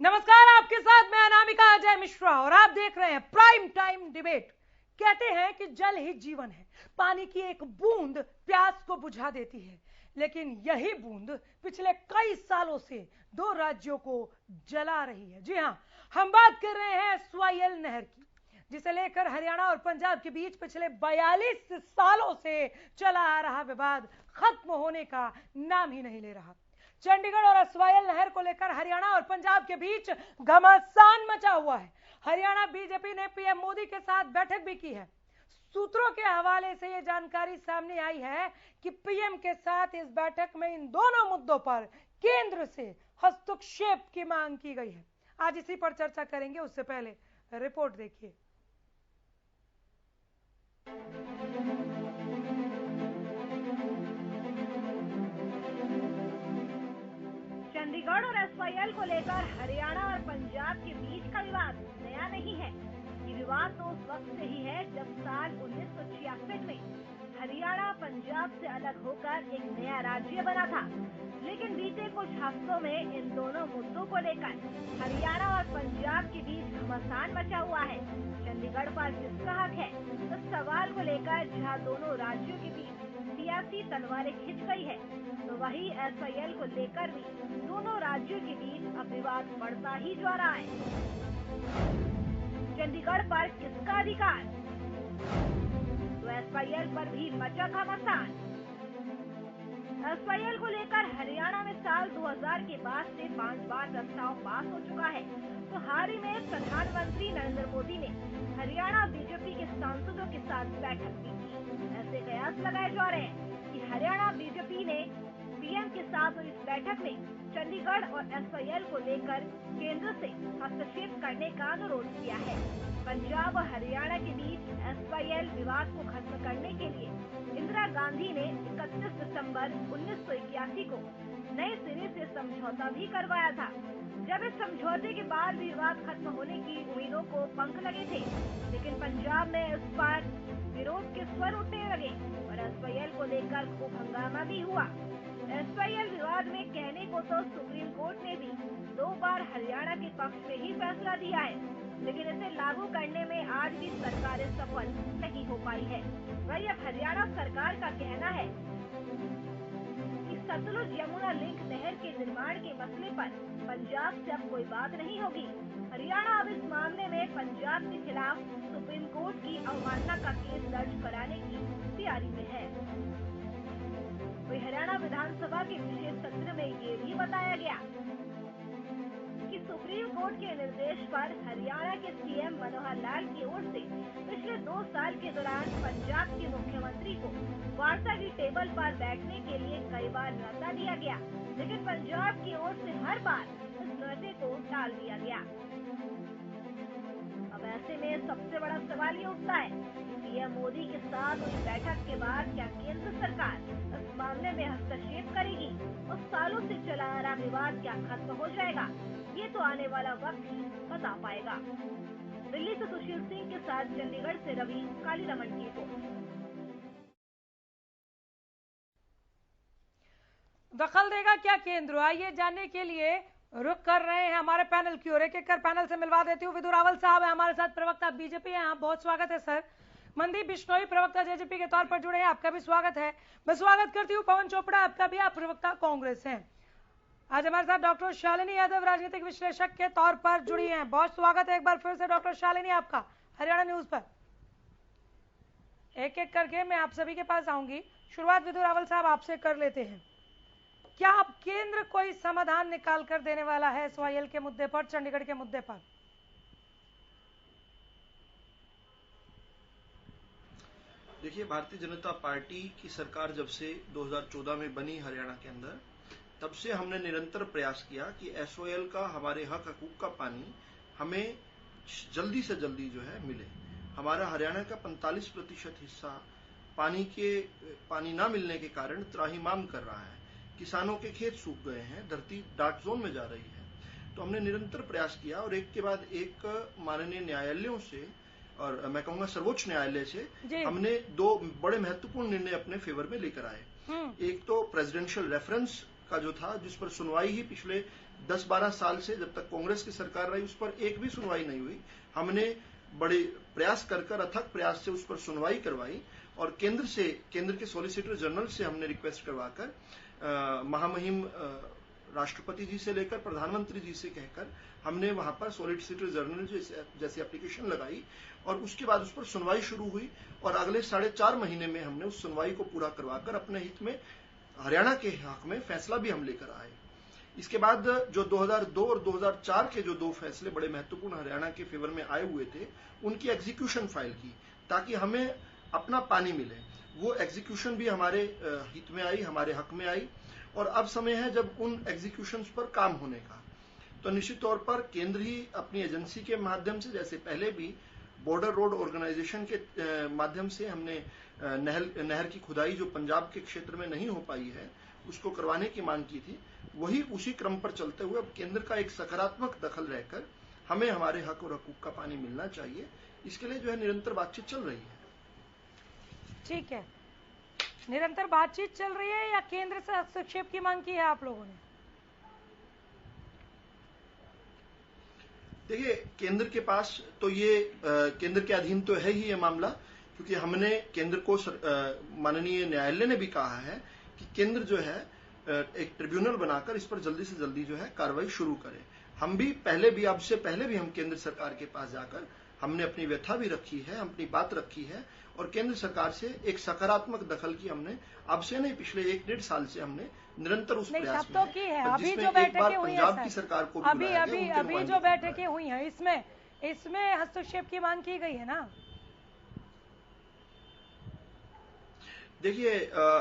नमस्कार, आपके साथ मैं अनामिका अजय मिश्रा और आप देख रहे हैं प्राइम टाइम डिबेट। कहते हैं कि जल ही जीवन है, पानी की एक बूंद प्यास को बुझा देती है, लेकिन यही बूंद पिछले कई सालों से दो राज्यों को जला रही है। जी हां, हम बात कर रहे हैं SYL नहर की, जिसे लेकर हरियाणा और पंजाब के बीच पिछले 42 सालों से चला आ रहा विवाद खत्म होने का नाम ही नहीं ले रहा। चंडीगढ़ और SYL नहर को लेकर हरियाणा और पंजाब के बीच घमासान मचा हुआ है। हरियाणा बीजेपी ने पीएम मोदी के साथ बैठक भी की है। सूत्रों के हवाले से यह जानकारी सामने आई है कि पीएम के साथ इस बैठक में इन दोनों मुद्दों पर केंद्र से हस्तक्षेप की मांग की गई है। आज इसी पर चर्चा करेंगे। उससे पहले रिपोर्ट देखिए। चंडीगढ़ और SYL को लेकर हरियाणा और पंजाब के बीच का विवाद नया नहीं है। ये विवाद तो उस वक्त से ही है जब साल 1966 में हरियाणा पंजाब से अलग होकर एक नया राज्य बना था। लेकिन बीते कुछ हफ्तों में इन दोनों मुद्दों को लेकर हरियाणा और पंजाब के बीच घमासान मचा हुआ है। चंडीगढ़ पर किसका हक है, इस सवाल को लेकर जहां दोनों राज्यों के बीच सियासी तलवारें खिंच गई है, तो वही SYL को लेकर भी दोनों राज्यों के बीच अब विवाद बढ़ता ही जा रहा है। चंडीगढ़ पर किसका अधिकार, तो SYL पर भी मचा घमासान। SYL को लेकर हरियाणा में साल 2000 के बाद से 5 बार प्रस्ताव पास हो चुका है। तो हाल ही में प्रधानमंत्री नरेंद्र मोदी ने हरियाणा बीजेपी के सांसदों के साथ बैठक की थी। ऐसे कयास लगाए जा रहे हैं कि हरियाणा बीजेपी ने पीएम के साथ इस बैठक में चंडीगढ़ और SYL को लेकर केंद्र से हस्तक्षेप करने का अनुरोध किया है। पंजाब और हरियाणा के बीच SYL विवाद को खत्म करने के लिए इंदिरा गांधी ने 31 दिसंबर 1981 को नए सिरे से समझौता भी करवाया था। जब इस समझौते के बाद विवाद खत्म होने की उम्मीदों को पंख लगे थे, लेकिन पंजाब में इस पर विरोध के स्वर उठने लगे और SYL को लेकर खूब हंगामा भी हुआ। SYL विवाद में कहने को तो सुप्रीम कोर्ट ने भी 2 बार हरियाणा के पक्ष में ही फैसला दिया है, लेकिन इसे लागू करने में आज भी सरकारें सफल नहीं हो पाई है। वही अब हरियाणा सरकार का कहना है कि सतलुज यमुना लिंक नहर के निर्माण के मसले पर पंजाब से अब कोई बात नहीं होगी। हरियाणा अब इस मामले में पंजाब के खिलाफ सुप्रीम कोर्ट की अवमानना का केस दर्ज कराने की तैयारी में है। वही हरियाणा विधानसभा के विशेष सत्र में ये भी बताया गया कि सुप्रीम कोर्ट के निर्देश पर हरियाणा के CM मनोहर लाल की ओर से पिछले 2 साल के दौरान पंजाब के मुख्यमंत्री को वार्ता की टेबल पर बैठने के लिए कई बार न्योता दिया गया, लेकिन पंजाब की ओर से हर बार इस न्योते को टाल दिया गया। अब ऐसे में सबसे बड़ा सवाल ये उठता है कि पीएम मोदी के साथ हुई बैठक के बाद क्या केंद्र सरकार इस मामले में हस्तक्षेप करेगी और सालों से चला आ रहा विवाद क्या खत्म हो जाएगा? ये तो आने वाला वक्त ही बता पाएगा। दिल्ली से सुशील सिंह के साथ चंडीगढ़ से रवि कालीरमन की रिपोर्ट। दखल देगा क्या केंद्र? आइए जानने के लिए रुख कर रहे हैं हमारे पैनल की ओर। एक एक कर पैनल से मिलवा देती हूँ। विदुर रावल साहब है हमारे साथ, प्रवक्ता बीजेपी है, आप बहुत स्वागत है सर। मनदीप बिश्नोई प्रवक्ता जेजेपी के तौर पर जुड़े हैं, आपका भी स्वागत है। मैं स्वागत करती हूँ पवन चोपड़ा, आपका भी, आप प्रवक्ता कांग्रेस हैं। आज हमारे साथ डॉक्टर शालिनी यादव राजनीतिक विश्लेषक के तौर पर जुड़ी हैं, बहुत स्वागत है एक बार फिर से डॉक्टर शालिनी आपका हरियाणा न्यूज पर। एक एक करके मैं आप सभी के पास आऊंगी। शुरुआत विदुर रावल साहब आपसे कर लेते हैं। क्या अब केंद्र कोई समाधान निकाल कर देने वाला है SYL के मुद्दे पर, चंडीगढ़ के मुद्दे पर? देखिए, भारतीय जनता पार्टी की सरकार जब से 2014 में बनी हरियाणा के अंदर, तब से हमने निरंतर प्रयास किया कि SYL का, हमारे हक हकूक का पानी हमें जल्दी से जल्दी जो है मिले। हमारा हरियाणा का 45% हिस्सा पानी ना मिलने के कारण त्राहिमाम कर रहा है। किसानों के खेत सूख गए हैं, धरती डार्क जोन में जा रही है। तो हमने निरंतर प्रयास किया और एक के बाद एक माननीय न्यायालयों से, और मैं कहूंगा सर्वोच्च न्यायालय से, हमने 2 बड़े महत्वपूर्ण निर्णय अपने फेवर में लेकर आए। एक तो प्रेसिडेंशियल रेफरेंस का जो था, जिस पर सुनवाई ही पिछले 10-12 साल से जब तक कांग्रेस की सरकार रही उस पर एक भी सुनवाई नहीं हुई। हमने बड़े प्रयास कर अथक प्रयास से उस पर सुनवाई करवाई और केंद्र के सॉलिसिटर जनरल से हमने रिक्वेस्ट करवाकर महामहिम राष्ट्रपति जी से लेकर प्रधानमंत्री जी से कहकर हमने वहां पर सॉलिसिटर जनरल जैसे एप्लीकेशन लगाई और उसके बाद उस पर सुनवाई शुरू हुई और अगले 4.5 महीने में हमने उस सुनवाई को पूरा करवाकर अपने हित में हरियाणा के हक में फैसला भी हम लेकर आए। इसके बाद जो 2002 और 2004 के जो 2 फैसले बड़े महत्वपूर्ण हरियाणा के फेवर में आए हुए थे उनकी एग्जीक्यूशन फाइल की ताकि हमें अपना पानी मिले। वो एग्जीक्यूशन भी हमारे हित में आई, हमारे हक में आई और अब समय है जब उन एग्जीक्यूशंस पर काम होने का। तो निश्चित तौर पर केंद्र ही अपनी एजेंसी के माध्यम से, जैसे पहले भी बॉर्डर रोड ऑर्गेनाइजेशन के माध्यम से हमने नहर की खुदाई जो पंजाब के क्षेत्र में नहीं हो पाई है उसको करवाने की मांग की थी, वही उसी क्रम पर चलते हुए अब केंद्र का एक सकारात्मक दखल रहकर हमें हमारे हक और हकूक का पानी मिलना चाहिए। इसके लिए जो है निरंतर बातचीत चल रही है। ठीक है, निरंतर बातचीत चल रही है या केंद्र से हस्तक्षेप की मांग की है आप लोगों ने? देखिए, केंद्र के पास तो ये केंद्र के अधीन तो है ही ये मामला, क्योंकि हमने केंद्र को माननीय न्यायालय ने भी कहा है कि केंद्र जो है एक ट्रिब्यूनल बनाकर इस पर जल्दी से जल्दी जो है कार्रवाई शुरू करे। हम भी अब से पहले भी हम केंद्र सरकार के पास जाकर हमने अपनी व्यथा भी रखी है, अपनी बात रखी है और केंद्र सरकार से एक सकारात्मक दखल की हमने अब से नहीं पिछले 1-1.5 साल से हमने निरंतर उस प्रयास में की है। अभी जो बैठकें हुई हैं पंजाब की सरकार को अभी जो बैठकें हुई हैं इसमें हस्तक्षेप की मांग की गई है ना? देखिए,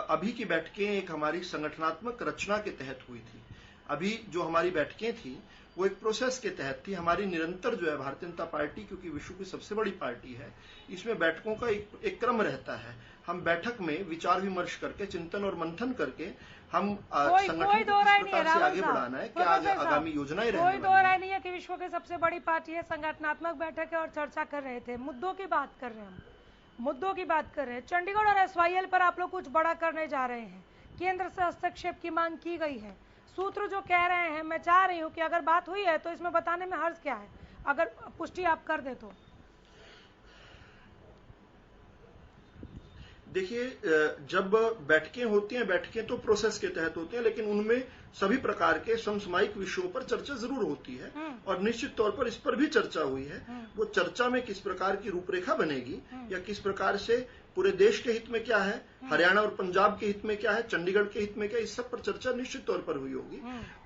अभी की बैठकें एक हमारी संगठनात्मक रचना के तहत हुई थी। अभी जो हमारी बैठकें थी वो एक प्रोसेस के तहत थी। हमारी निरंतर जो है भारतीय जनता पार्टी, क्योंकि विश्व की सबसे बड़ी पार्टी है, इसमें बैठकों का एक क्रम रहता है। हम बैठक में विचार विमर्श करके, चिंतन और मंथन करके हम संगठन को किस प्रकार से आगे बढ़ाना है, क्या आगामी योजनाएं रहने वाली हैं। कोई दो राय नहीं है कि विश्व की सबसे बड़ी पार्टी है, संगठनात्मक बैठक है और चर्चा कर रहे थे, मुद्दों की बात कर रहे हैं, हम मुद्दों की बात कर रहे हैं। चंडीगढ़ और SYL पर आप लोग कुछ बड़ा करने जा रहे हैं, केंद्र से हस्तक्षेप की मांग की गई है। सूत्र जो कह रहे हैं, मैं चाह रही हूं कि अगर बात हुई है तो इसमें बताने में हर्ज क्या है, अगर पुष्टि आप कर दे तो। देखिए, जब बैठकें होती हैं, बैठकें तो प्रोसेस के तहत होती हैं, लेकिन उनमें सभी प्रकार के समसामयिक विषयों पर चर्चा जरूर होती है और निश्चित तौर पर इस पर भी चर्चा हुई है। वो चर्चा में किस प्रकार की रूपरेखा बनेगी या किस प्रकार से पूरे देश के हित में क्या है, हरियाणा और पंजाब के हित में क्या है, चंडीगढ़ के हित में क्या है, इस सब पर चर्चा निश्चित तौर पर हुई होगी।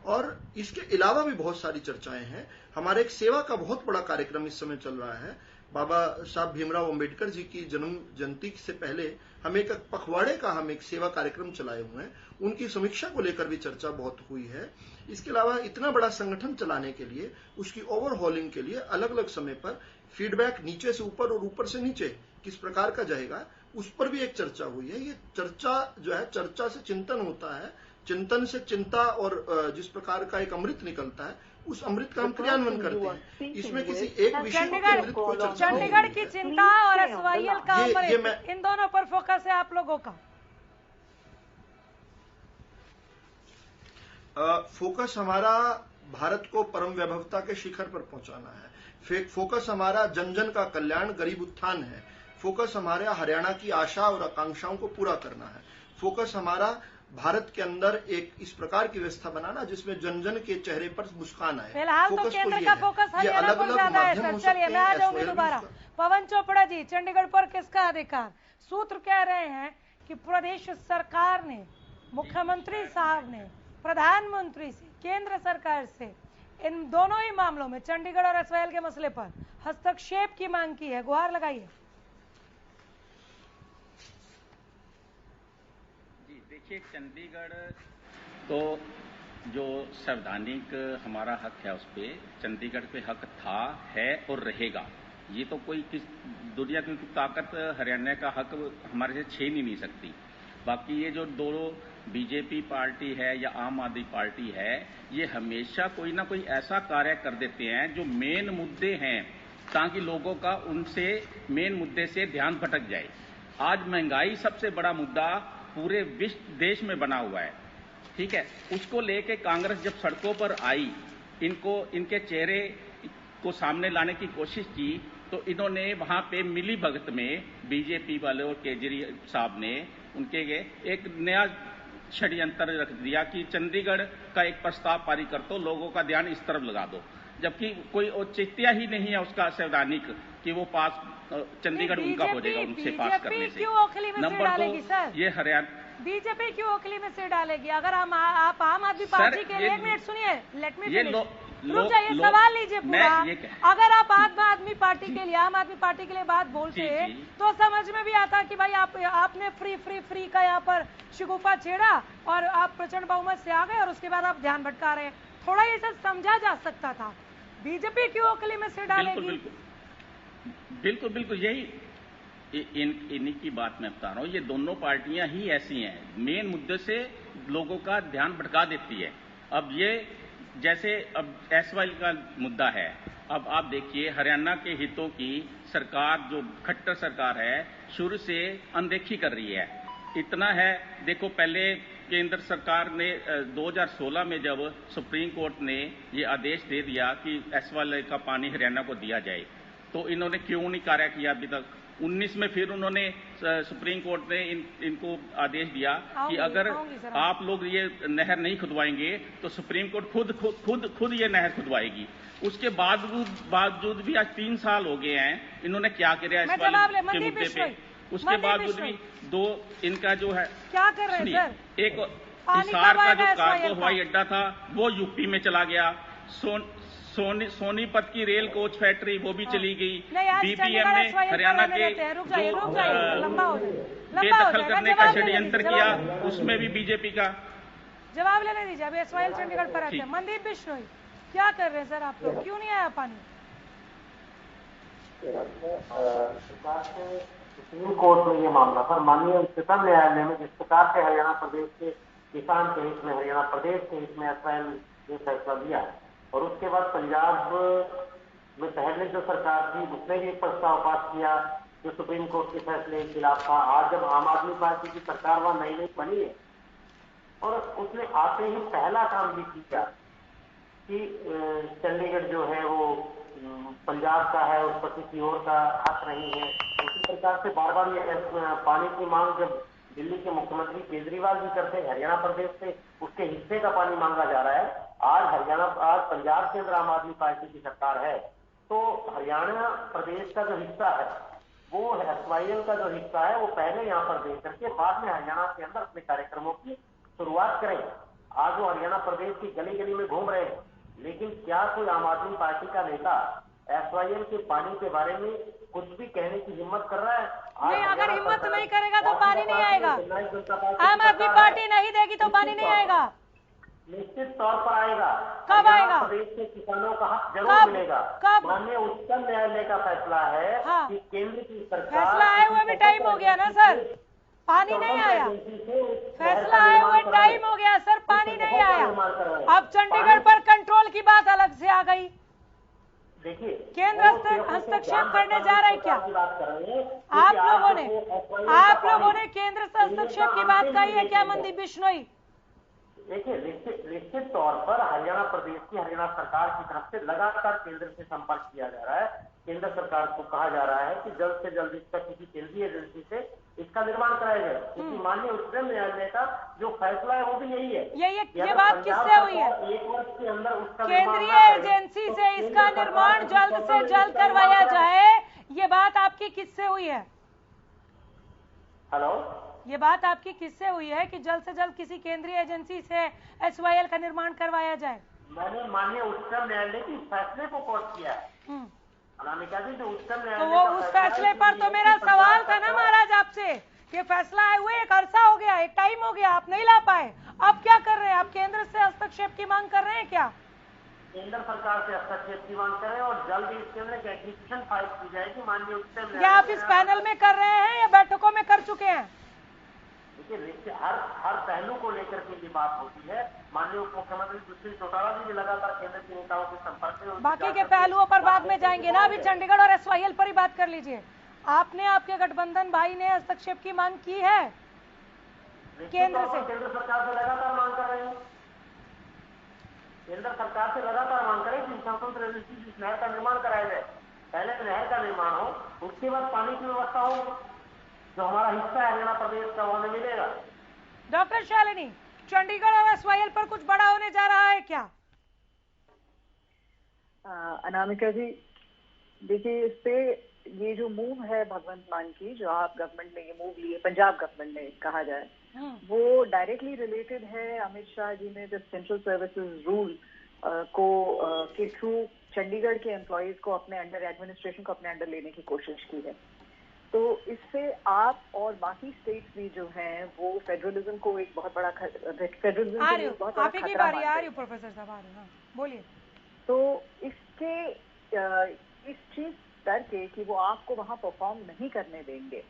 और इसके अलावा भी बहुत सारी चर्चाएं हैं। हमारे एक सेवा का बहुत बड़ा कार्यक्रम इस समय चल रहा है। बाबा साहब भीमराव अंबेडकर जी की जन्म जयंती से पहले हम एक पखवाड़े का एक सेवा कार्यक्रम चलाए हुए हैं, उनकी समीक्षा को लेकर भी चर्चा बहुत हुई है। इसके अलावा इतना बड़ा संगठन चलाने के लिए, उसकी ओवरहॉलिंग के लिए अलग अलग समय पर फीडबैक नीचे से ऊपर और ऊपर से नीचे किस प्रकार का जाएगा, उस पर भी एक चर्चा हुई है। ये चर्चा जो है, चर्चा से चिंतन होता है, चिंतन से चिंता और जिस प्रकार का एक अमृत निकलता है, उस अमृत का हम क्रियान्वयन करते हैं। इसमें किसी एक विषय को केंद्रित कोई चर्चा नहीं है। चंडीगढ़ की चिंता और SYL का अमृत, इन दोनों पर फोकस है आप लोगों का? फोकस हमारा भारत को परम वैभवता के शिखर पर पहुंचाना है। फोकस हमारा जन जन का कल्याण, गरीब उत्थान है। फोकस हमारा हरियाणा की आशा और आकांक्षाओं को पूरा करना है। फोकस हमारा भारत के अंदर एक इस प्रकार की व्यवस्था बनाना जिसमें जन जन के चेहरे पर मुस्कान आए। फिलहाल तो केंद्र का फोकस हरियाणा पर ज्यादा है सर। चलिए, मैं आ जाऊंगी दोबारा। पवन चोपड़ा जी, चंडीगढ़ पर किसका अधिकार? सूत्र कह रहे हैं कि प्रदेश सरकार ने, मुख्यमंत्री साहब ने प्रधानमंत्री से, केंद्र सरकार से इन दोनों ही मामलों में, चंडीगढ़ और SYL के मसले पर हस्तक्षेप की मांग की है। गुहार लगाइए। देखिए, चंडीगढ़ तो जो संवैधानिक हमारा हक है, उस पर चंडीगढ़ पे हक था, है और रहेगा। ये तो कोई दुनिया की ताकत हरियाणा का हक हमारे से छीन ही नहीं सकती। बाकी ये जो दोनों बीजेपी पार्टी है या आम आदमी पार्टी है, ये हमेशा कोई ना कोई ऐसा कार्य कर देते हैं जो मेन मुद्दे हैं, ताकि लोगों का उनसे मेन मुद्दे से ध्यान भटक जाए। आज महंगाई सबसे बड़ा मुद्दा पूरे विश्व देश में बना हुआ है। ठीक है, उसको लेके कांग्रेस जब सड़कों पर आई, इनके चेहरे को सामने लाने की कोशिश की, तो इन्होंने वहां पे मिली भगत में बीजेपी वाले और केजरीवाल साहब ने उनके एक नया षड्यंत्र रख दिया कि चंडीगढ़ का एक प्रस्ताव पारित कर दो, लोगों का ध्यान इस तरफ लगा दो, जबकि कोई औचित्य ही नहीं है उसका संवैधानिक कि वो पास चंडीगढ़ उनका हो जाएगा उनसे पास करने से। नंबर 2, ये हरियाणा बीजेपी क्यों ओखली में सिर डालेगी? अगर आप आम आदमी पार्टी के लिए, एक मिनट सुनिए, लेट मी रुक जाइए, सवाल लीजिए पूरा। अगर आप आम आदमी पार्टी के लिए, आम आदमी पार्टी के लिए बात बोलते तो समझ में भी आता कि भाई आपने फ्री का यहाँ पर शिगुफा छेड़ा और आप प्रचंड बहुमत से आ गए और उसके बाद आप ध्यान भटका रहे हैं। थोड़ा ये सब समझा जा सकता था। बीजेपी क्यों ओखली में सिर डालेगी? बिल्कुल यही इन्हीं की बात मैं बता रहा हूं। ये दोनों पार्टियां ही ऐसी हैं, मेन मुद्दे से लोगों का ध्यान भटका देती है। अब ये जैसे अब एसवाई का मुद्दा है, अब आप देखिए हरियाणा के हितों की सरकार, जो खट्टर सरकार है, शुरू से अनदेखी कर रही है। इतना है, देखो पहले केंद्र सरकार ने 2016 में जब सुप्रीम कोर्ट ने ये आदेश दे दिया कि एसवाई का पानी हरियाणा को दिया जाए, तो इन्होंने क्यों नहीं कार्य किया अभी तक? 19 में फिर उन्होंने सुप्रीम कोर्ट ने इनको आदेश दिया कि अगर आप लोग ये नहर नहीं खुदवाएंगे तो सुप्रीम कोर्ट खुद ये नहर खुदवाएगी। उसके बावजूद भी आज 3 साल हो गए हैं, इन्होंने क्या किया इस वाले के मुद्दे पे? उसके बावजूद भी इनका जो है क्या कर रहे हैं सर? एक हिसार का जो कार्गो हवाई अड्डा था वो यूपी में चला गया। सोनीपत की रेल कोच फैक्ट्री वो भी चली गई। बीबीएम ने हरियाणा के बेदखल करने का षड्यंत्र किया, उसमें भी बीजेपी का। जवाब लेने दीजिए। अभी एसवाईएल चंडीगढ़ पर आते हैं। मनदीप बिश्नोई, क्या कर रहे हैं सर आप लोग? क्यों नहीं आया पानी? सुप्रीम कोर्ट में ये मामला था, माननीय उच्चतम न्यायालय में जिस प्रकार से हरियाणा प्रदेश के किसान के हित में, हरियाणा प्रदेश के हित में एसवाईएल ने फैसला दिया, और उसके बाद पंजाब में पहले जो सरकार थी उसने भी एक प्रस्ताव पास किया जो सुप्रीम कोर्ट के फैसले के खिलाफ था। आज जब आम आदमी पार्टी की सरकार वहां नई बनी है और उसने आते ही पहला काम भी किया कि चंडीगढ़ जो है वो पंजाब का है, उस पर किसी और का हक नहीं है। उसी प्रकार से बार बार ये पानी की मांग जब दिल्ली के मुख्यमंत्री केजरीवाल भी करते हैं, हरियाणा प्रदेश से उसके हिस्से का पानी मांगा जा रहा है। आज पंजाब के अंदर आम आदमी पार्टी की सरकार है, तो हरियाणा प्रदेश का जो हिस्सा है वो एसवाईएल का जो हिस्सा है वो पहले यहाँ पर दे करके बाद में हरियाणा के अंदर अपने कार्यक्रमों की शुरुआत करें। आज वो हरियाणा प्रदेश की गली गली में घूम रहे हैं, लेकिन क्या कोई आम आदमी पार्टी का नेता एसवाईएल के पानी के बारे में कुछ भी कहने की हिम्मत कर रहा है? नहीं, अगर हिम्मत नहीं करेगा तो पानी नहीं आएगा। आम आदमी पार्टी नहीं देगी तो पानी नहीं आएगा। निश्चित तौर पर आएगा। कब आएगा? प्रदेश के किसानों का हक जरूर मिलेगा। कब? माननीय उच्चतम न्यायालय का फैसला है कि केंद्र की सरकार, फैसला आए हुए भी टाइम हो गया ना सर, पानी नहीं आया। फैसला आए हुए टाइम हो गया सर, पानी नहीं आया। अब चंडीगढ़ पर कंट्रोल की बात अलग से आ गई। देखिए, केंद्र हस्तक्षेप करने जा रहा है क्या? आप लोगों ने केंद्र से हस्तक्षेप की बात कही है क्या मनदीप बिश्नोई? देखिए, निश्चित तौर पर हरियाणा प्रदेश की, हरियाणा सरकार की तरफ से लगातार केंद्र से संपर्क किया जा रहा है। केंद्र सरकार को कहा जा रहा है कि जल्द से जल्द इसका किसी केंद्रीय एजेंसी से इसका निर्माण कराया जाए, क्योंकि माननीय उच्चतम न्यायालय का जो फैसला है वो भी यही है। ये बात किससे हुई है? 1 वर्ष के अंदर उसका केंद्रीय एजेंसी से इसका निर्माण जल्द से जल्द करवाया जाए, ये बात आपकी किससे हुई है? हेलो, ये बात आपकी किससे हुई है कि जल्द से जल्द किसी केंद्रीय एजेंसी से एसवाईएल का निर्माण करवाया जाए? मैंने माननीय उच्चतम न्यायालय के फैसले को कोट किया है। अनामिका जी, जो उच्चतम तो न्यायालय वो उस फैसले पर तो मेरा सवाल था ना महाराज आपसे कि फैसला आए हुए एक अरसा हो गया, एक टाइम हो गया, आप नहीं ला पाए। अब क्या कर रहे हैं? आप केंद्र से हस्तक्षेप की मांग कर रहे हैं क्या? केंद्र सरकार से हस्तक्षेप की मांग करें और जल्द ही इसके अंदर एग्जीक्यूशन फाइल की जाएगी माननीय उच्चतम न्यायालय। क्या आप इस पैनल में कर रहे हैं या बैठकों में कर चुके हैं? देखिए, हर पहलू को लेकर के ये बात होती है। माननीय उप मुख्यमंत्री सुशील चौटाला जी भी लगातार केंद्र के नेताओं के संपर्क में। बाकी के पहलुओं पर बाद में जाएंगे ना, अभी चंडीगढ़ और एसवाईएल पर ही बात कर लीजिए। आपने, आपके गठबंधन भाई ने हस्तक्षेप की मांग की है? केंद्र से? केंद्र सरकार से लगातार मांग कर रहे हैं, केंद्र सरकार से लगातार मांग करें कि स्वतंत्र इस नहर का निर्माण कराया जाए। पहले नहर का निर्माण हो, उसके बाद पानी की व्यवस्था हो, जो हमारा हिस्सा है हरियाणा प्रदेश का वो हमें मिलेगा। डॉक्टर शालिनी, चंडीगढ़ और एसवाईएल पर कुछ बड़ा होने जा रहा है क्या? अनामिका जी, देखिए, इस पे ये जो मूव है भगवंत मान की, जो आप गवर्नमेंट ने ये मूव लिए, पंजाब गवर्नमेंट ने कहा जाए, वो डायरेक्टली रिलेटेड है अमित शाह जी ने जब सेंट्रल सर्विसेज रूल को के थ्रू चंडीगढ़ के एम्प्लॉयज को अपने अंडर, एडमिनिस्ट्रेशन को अपने अंडर लेने की कोशिश की है। तो इससे आप और बाकी स्टेट्स भी जो हैं वो फेडरलिज्म को एक बहुत बड़ा फेडरलिज्म आ रही हो, आप ही की बारी आ रही हो प्रोफेसर साहब, आ रही हो, बोलिए। तो इसके इस चीज डर के कि वो आपको वहां परफॉर्म नहीं करने देंगे,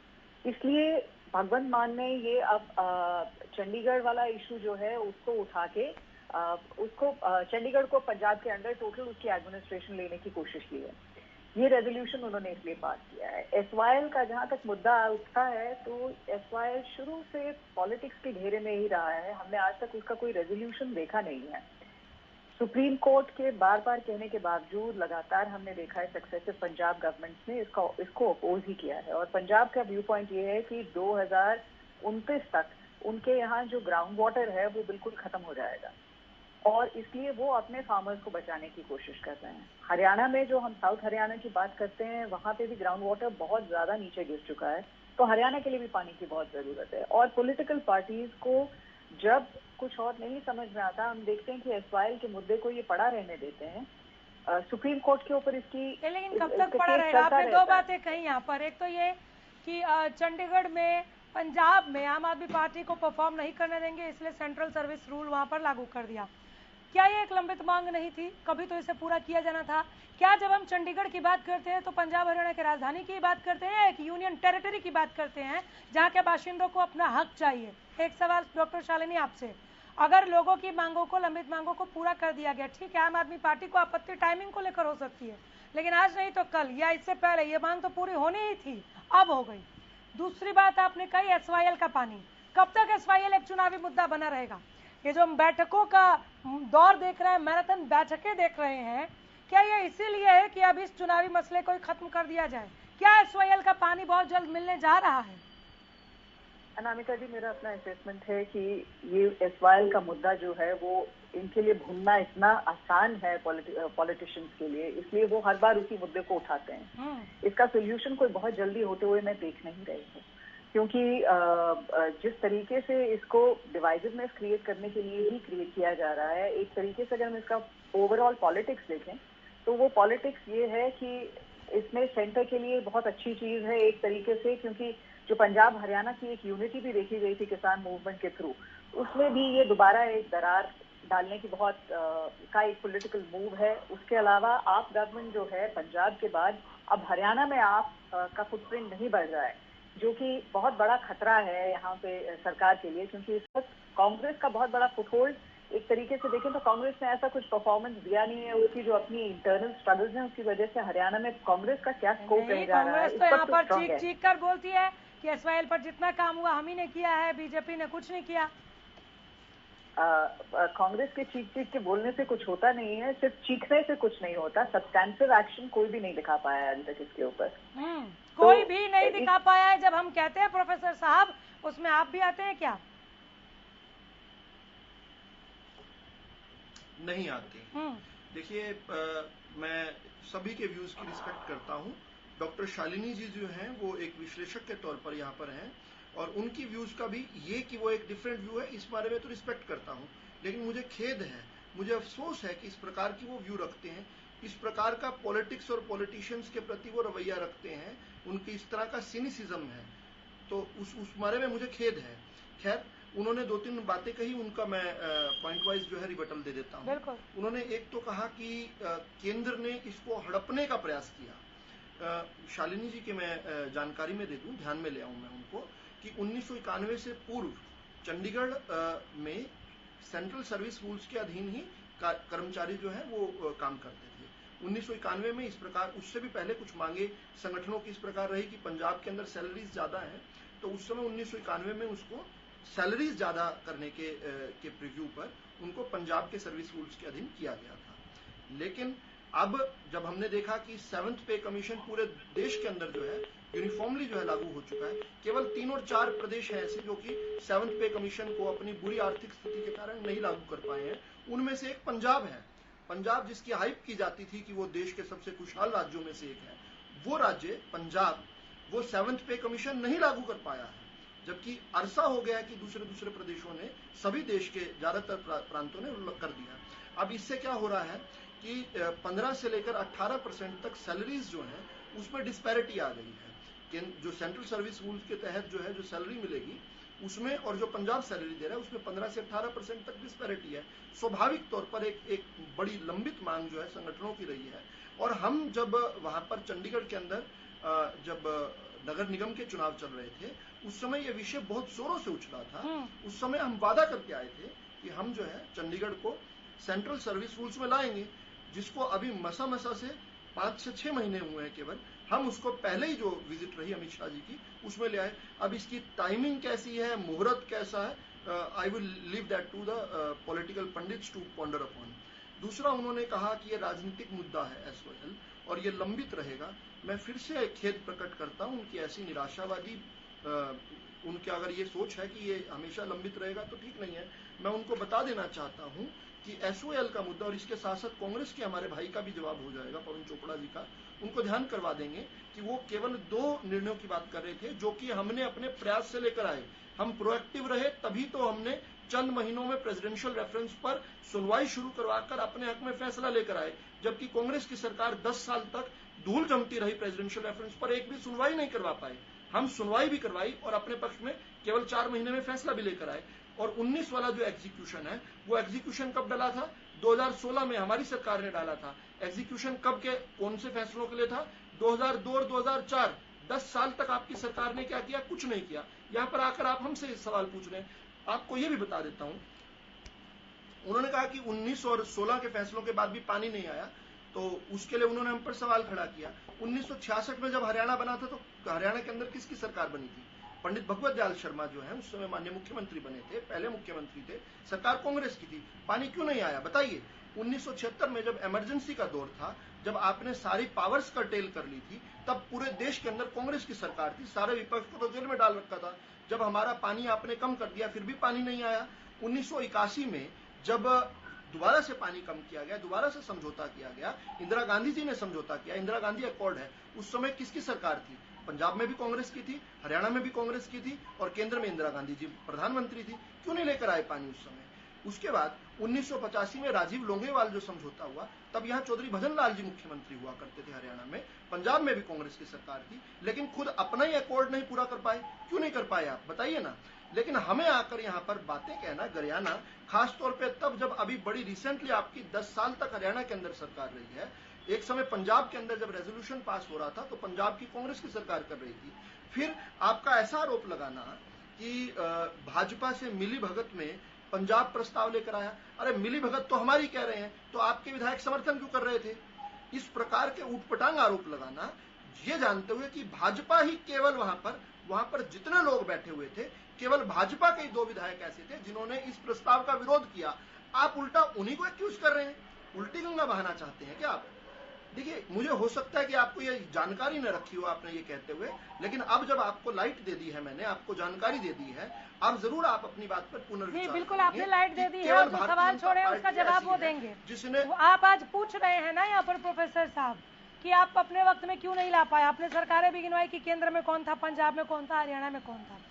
इसलिए भगवंत मान ने ये अब चंडीगढ़ वाला इशू जो है उसको उठा के उसको चंडीगढ़ को पंजाब के अंडर टोटल उसकी एडमिनिस्ट्रेशन लेने की कोशिश की है। ये रेजोल्यूशन उन्होंने इसलिए पास किया है। एसवाईएल का जहां तक मुद्दा उठता है तो एसवाईएल शुरू से पॉलिटिक्स के घेरे में ही रहा है। हमने आज तक उसका कोई रेजोल्यूशन देखा नहीं है। सुप्रीम कोर्ट के बार बार कहने के बावजूद लगातार हमने देखा है सक्सेसिव पंजाब गवर्नमेंट ने इसको अपोज ही किया है। और पंजाब का व्यू पॉइंट ये है कि 2029 तक उनके यहाँ जो ग्राउंड वाटर है वो बिल्कुल खत्म हो जाएगा और इसलिए वो अपने फार्मर्स को बचाने की कोशिश कर रहे हैं। हरियाणा में जो हम साउथ हरियाणा की बात करते हैं वहां पे भी ग्राउंड वाटर बहुत ज्यादा नीचे गिर चुका है, तो हरियाणा के लिए भी पानी की बहुत जरूरत है। और पॉलिटिकल पार्टीज को जब कुछ और नहीं समझ में आता, हम देखते हैं कि एसवाईएल के मुद्दे को ये पड़ा रहने देते हैं। सुप्रीम कोर्ट के ऊपर इसकी, लेकिन कब तक पड़ा रहेगा? आपने दो बातें कही यहाँ पर, एक तो ये कि चंडीगढ़ में, पंजाब में आम आदमी पार्टी को परफॉर्म नहीं करने देंगे इसलिए सेंट्रल सर्विस रूल वहां पर लागू कर दिया। क्या ये एक लंबित मांग नहीं थी? कभी तो इसे पूरा किया जाना था। क्या जब हम चंडीगढ़ की बात करते हैं तो पंजाब हरियाणा की राजधानी की बात करते हैं, एक यूनियन टेरिटरी की बात करते हैं जहां के बाशिंदों को अपना हक चाहिए? एक सवाल डॉक्टर शालिनी आपसे, अगर लोगों की मांगों को, लंबित मांगों को पूरा कर दिया गया, ठीक है, आम आदमी पार्टी को आपत्ति टाइमिंग को लेकर हो सकती है, लेकिन आज नहीं तो कल या इससे पहले ये मांग तो पूरी होनी ही थी, अब हो गई। दूसरी बात आपने कही एसवाईएल का पानी, कब तक एसवाईएल एक चुनावी मुद्दा बना रहेगा? ये जो हम बैठकों का दौर देख रहे हैं, मैराथन बैठकें देख रहे हैं, क्या ये इसीलिए है कि अब इस चुनावी मसले को ही खत्म कर दिया जाए? क्या एसवाईएल का पानी बहुत जल्द मिलने जा रहा है? अनामिका जी, मेरा अपना असेसमेंट है कि ये एसवाईएल का मुद्दा जो है वो इनके लिए भूलना इतना आसान है पॉलिटिशियंस के लिए, इसलिए वो हर बार उसी मुद्दे को उठाते हैं। इसका सोल्यूशन कोई बहुत जल्दी होते हुए मैं देख नहीं रही हूँ, क्योंकि जिस तरीके से इसको डिवाइसिवनेस क्रिएट करने के लिए ही क्रिएट किया जा रहा है, एक तरीके से अगर हम इसका ओवरऑल पॉलिटिक्स देखें तो वो पॉलिटिक्स ये है कि इसमें सेंटर के लिए बहुत अच्छी चीज है एक तरीके से, क्योंकि जो पंजाब हरियाणा की एक यूनिटी भी देखी गई थी किसान मूवमेंट के थ्रू, उसमें भी ये दोबारा एक दरार डालने की बहुत का एक पॉलिटिकल मूव है। उसके अलावा आप गवर्नमेंट जो है पंजाब के बाद अब हरियाणा में आप का फुटप्रिंट नहीं बढ़ रहा है, जो कि बहुत बड़ा खतरा है यहाँ पे सरकार के लिए, क्योंकि इस वक्त कांग्रेस का बहुत बड़ा फुटहोल्ड, एक तरीके से देखें तो कांग्रेस ने ऐसा कुछ परफॉर्मेंस दिया नहीं है। उसकी जो अपनी इंटरनल स्ट्रगल्स हैं उसकी वजह से हरियाणा में कांग्रेस का क्या स्कोप रह जा रहा है, कांग्रेस तो यहाँ पर चीख चीख कर बोलती है कि एसवाईएल पर जितना काम हुआ हम ही ने किया है, बीजेपी ने कुछ नहीं किया। कांग्रेस के चीख चीख के बोलने से कुछ होता नहीं है, सिर्फ चीखने से कुछ नहीं होता। सब्सटेंसिव एक्शन कोई भी नहीं दिखा पाया है अभी तक इसके ऊपर, कोई भी नहीं दिखा पाया है। जब हम कहते हैं प्रोफेसर साहब, उसमें आप भी आते हैं क्या? नहीं आते। देखिए, मैं सभी के व्यूज की रिस्पेक्ट करता हूं। डॉक्टर शालिनी जी जो हैं वो एक विश्लेषक के तौर पर यहाँ पर हैं और उनकी व्यूज का भी ये कि वो एक डिफरेंट व्यू है, इस बारे में तो रिस्पेक्ट करता हूं। लेकिन मुझे खेद है, मुझे अफसोस है कि इस प्रकार की वो व्यू रखते हैं, इस प्रकार का पॉलिटिक्स और पॉलिटिशियंस के प्रति वो रवैया रखते हैं, उनकी इस तरह का सिनिसिज्म है, तो उस बारे में मुझे खेद है। खैर, उन्होंने दो तीन बातें कही, उनका मैं पॉइंट वाइज जो है रिबटल दे देता हूँ। उन्होंने एक तो कहा कि केंद्र ने इसको हड़पने का प्रयास किया। शालिनी जी के मैं जानकारी में दे दूं, ध्यान में ले आऊं मैं उनको, कि 1991 से पूर्व चंडीगढ़ में सेंट्रल सर्विस रूल्स के अधीन ही कर्मचारी जो है वो काम करते थे। 1991 में इस प्रकार, उससे भी पहले कुछ मांगे संगठनों की इस प्रकार रही कि पंजाब के अंदर सैलरीज ज्यादा है, तो उस समय 1991 में उसको सैलरीज ज्यादा करने के प्रीव्यू पर उनको पंजाब के सर्विस रूल्स के अधीन किया गया था। लेकिन अब जब हमने देखा कि 7th पे कमीशन पूरे देश के अंदर जो है यूनिफॉर्मली जो है लागू हो चुका है, केवल 3 और 4 प्रदेश हैं ऐसे जो कि 7th पे कमीशन को अपनी बुरी आर्थिक स्थिति के कारण नहीं लागू कर पाए हैं। उनमें से एक पंजाब है। पंजाब जिसकी हाइप की जाती थी कि वो देश के सबसे खुशहाल राज्यों में से एक है, वो राज्य पंजाब वो 7th पे कमीशन नहीं लागू कर पाया है, जबकि अरसा हो गया है कि दूसरे प्रदेशों ने, सभी देश के ज्यादातर प्रांतों ने कर दिया। अब इससे क्या हो रहा है कि 15 से लेकर 18% तक सैलरीज जो है उसमें डिस्पैरिटी आ गई है। जो सेंट्रल सर्विस रूल्स के तहत जो है जो सैलरी मिलेगी उसमें और जो पंजाब सैलरी दे रहा है उसमें 15 से 18% तक डिस्पैरिटी है। स्वाभाविक तौर पर एक बड़ी लंबित मांग जो है संगठनों की रही है। और हम जब वहां पर चंडीगढ़ के अंदर जब नगर निगम के चुनाव चल रहे थे उस समय ये विषय बहुत जोरों से उछला था। उस समय हम वादा करके आए थे कि हम जो है चंडीगढ़ को सेंट्रल सर्विस रूल्स में लाएंगे, जिसको अभी मसा से 5 से 6 महीने हुए हैं केवल। हम उसको पहले ही जो विजिट रही अमित शाह जी की उसमें ले आए। अब इसकी टाइमिंग कैसी है, मुहूर्त कैसा है, I will leave that to the political pundits to ponder upon. दूसरा, उन्होंने कहा कि ये राजनीतिक मुद्दा है एसओएल और ये लंबित रहेगा। मैं फिर से खेद प्रकट करता हूं उनकी ऐसी निराशावादी उनके अगर ये सोच है कि ये हमेशा लंबित रहेगा तो ठीक नहीं है। मैं उनको बता देना चाहता हूं कि एसओएल का मुद्दा और इसके साथ साथ कांग्रेस के हमारे भाई का भी जवाब हो जाएगा, पवन चोपड़ा जी का, उनको ध्यान करवा देंगे कि वो केवल 2 निर्णयों की बात कर रहे थे जो कि हमने अपने प्रयास से लेकर आए। हम प्रोएक्टिव रहे, तभी तो हमने चंद महीनों में प्रेसिडेंशियल रेफरेंस पर सुनवाई शुरू करवाकर अपने हक में फैसला लेकर आए, जबकि कांग्रेस की सरकार 10 साल तक धूल जमती रही प्रेसिडेंशियल रेफरेंस पर, एक भी सुनवाई नहीं करवा पाए। हम सुनवाई भी करवाई और अपने पक्ष में केवल 4 महीने में फैसला भी लेकर आए। और 19 वाला जो एग्जीक्यूशन है वो एग्जीक्यूशन कब डाला था? 2016 में हमारी सरकार ने डाला था। एग्जीक्यूशन कब के कौन से फैसलों के लिए था? 2002 और 2004। 10 साल तक आपकी सरकार ने क्या किया? कुछ नहीं किया। यहां पर आकर आप हमसे सवाल पूछ रहे हैं। आपको यह भी बता देता हूं, उन्होंने कहा कि 19 और 16 के फैसलों के बाद भी पानी नहीं आया, तो उसके लिए उन्होंने हम पर सवाल खड़ा किया। 1966 में जब हरियाणा बना था तो हरियाणा के अंदर किसकी सरकार बनी थी? पंडित भगवत दयाल शर्मा जो है उस समय माननीय मुख्यमंत्री बने थे, पहले मुख्यमंत्री थे, सरकार कांग्रेस की थी। पानी क्यों नहीं आया बताइए? 1976 में जब इमरजेंसी का दौर था, जब आपने सारी पावर्स कर्टेल कर ली थी, तब पूरे देश के अंदर कांग्रेस की सरकार थी, सारे विपक्ष को तो जेल में डाल रखा था। जब हमारा पानी आपने कम कर दिया फिर भी पानी नहीं आया। 1981 में जब दोबारा से पानी कम किया गया, दोबारा से समझौता किया गया, इंदिरा गांधी जी ने समझौता किया, इंदिरा गांधी अकॉर्ड है, उस समय किसकी सरकार थी? पंजाब में भी कांग्रेस की थी, हरियाणा में भी कांग्रेस की थी और केंद्र में इंदिरा गांधी जी प्रधानमंत्री थी। क्यों नहीं लेकर आए पानी उस समय? उसके बाद 1985 में राजीव लोंगेवाल जो समझौता हुआ, तब यहां चौधरी भजन लाल जी मुख्यमंत्री हुआ करते थे हरियाणा में। पंजाब में भी कांग्रेस की सरकार थी, लेकिन खुद अपना ही अकॉर्ड नहीं पूरा कर पाए। क्यों नहीं कर पाए आप बताइए ना? लेकिन हमें आकर यहाँ पर बातें कहना, गरियाना, खास तौर पे तब जब अभी बड़ी रिसेंटली आपकी 10 साल तक हरियाणा के अंदर सरकार रही है। एक समय पंजाब के अंदर जब रेजोल्यूशन पास हो रहा था तो पंजाब की कांग्रेस की सरकार कर रही थी। फिर आपका ऐसा आरोप लगाना कि भाजपा से मिली भगत में पंजाब प्रस्ताव लेकर आया। अरे मिली भगत तो हमारी कह रहे हैं, तो आपके विधायक समर्थन क्यों कर रहे थे? इस प्रकार के ऊटपटांग आरोप लगाना, ये जानते हुए कि भाजपा ही केवल वहां पर जितने लोग बैठे हुए थे, केवल भाजपा के 2 विधायक ऐसे थे जिन्होंने इस प्रस्ताव का विरोध किया। आप उल्टा उन्हीं को एक्यूज कर रहे हैं। उल्टी गंगा बहाना चाहते हैं क्या आप? देखिए, मुझे हो सकता है कि आपको ये जानकारी न रखी हो आपने ये कहते हुए, लेकिन अब जब आपको लाइट दे दी है, मैंने आपको जानकारी दे दी है, अब जरूर आप अपनी बात पर पुनर्विचार। बिल्कुल आपने लाइट दे दी है और जो सवाल छोड़े हैं उसका जवाब वो देंगे। जिसने आप आज पूछ रहे हैं ना यहाँ पर प्रोफेसर साहब कि आप अपने वक्त में क्यों नहीं ला पाए? आपने सरकारें भी गिनवाई कि केंद्र में कौन था, पंजाब में कौन था, हरियाणा में कौन था।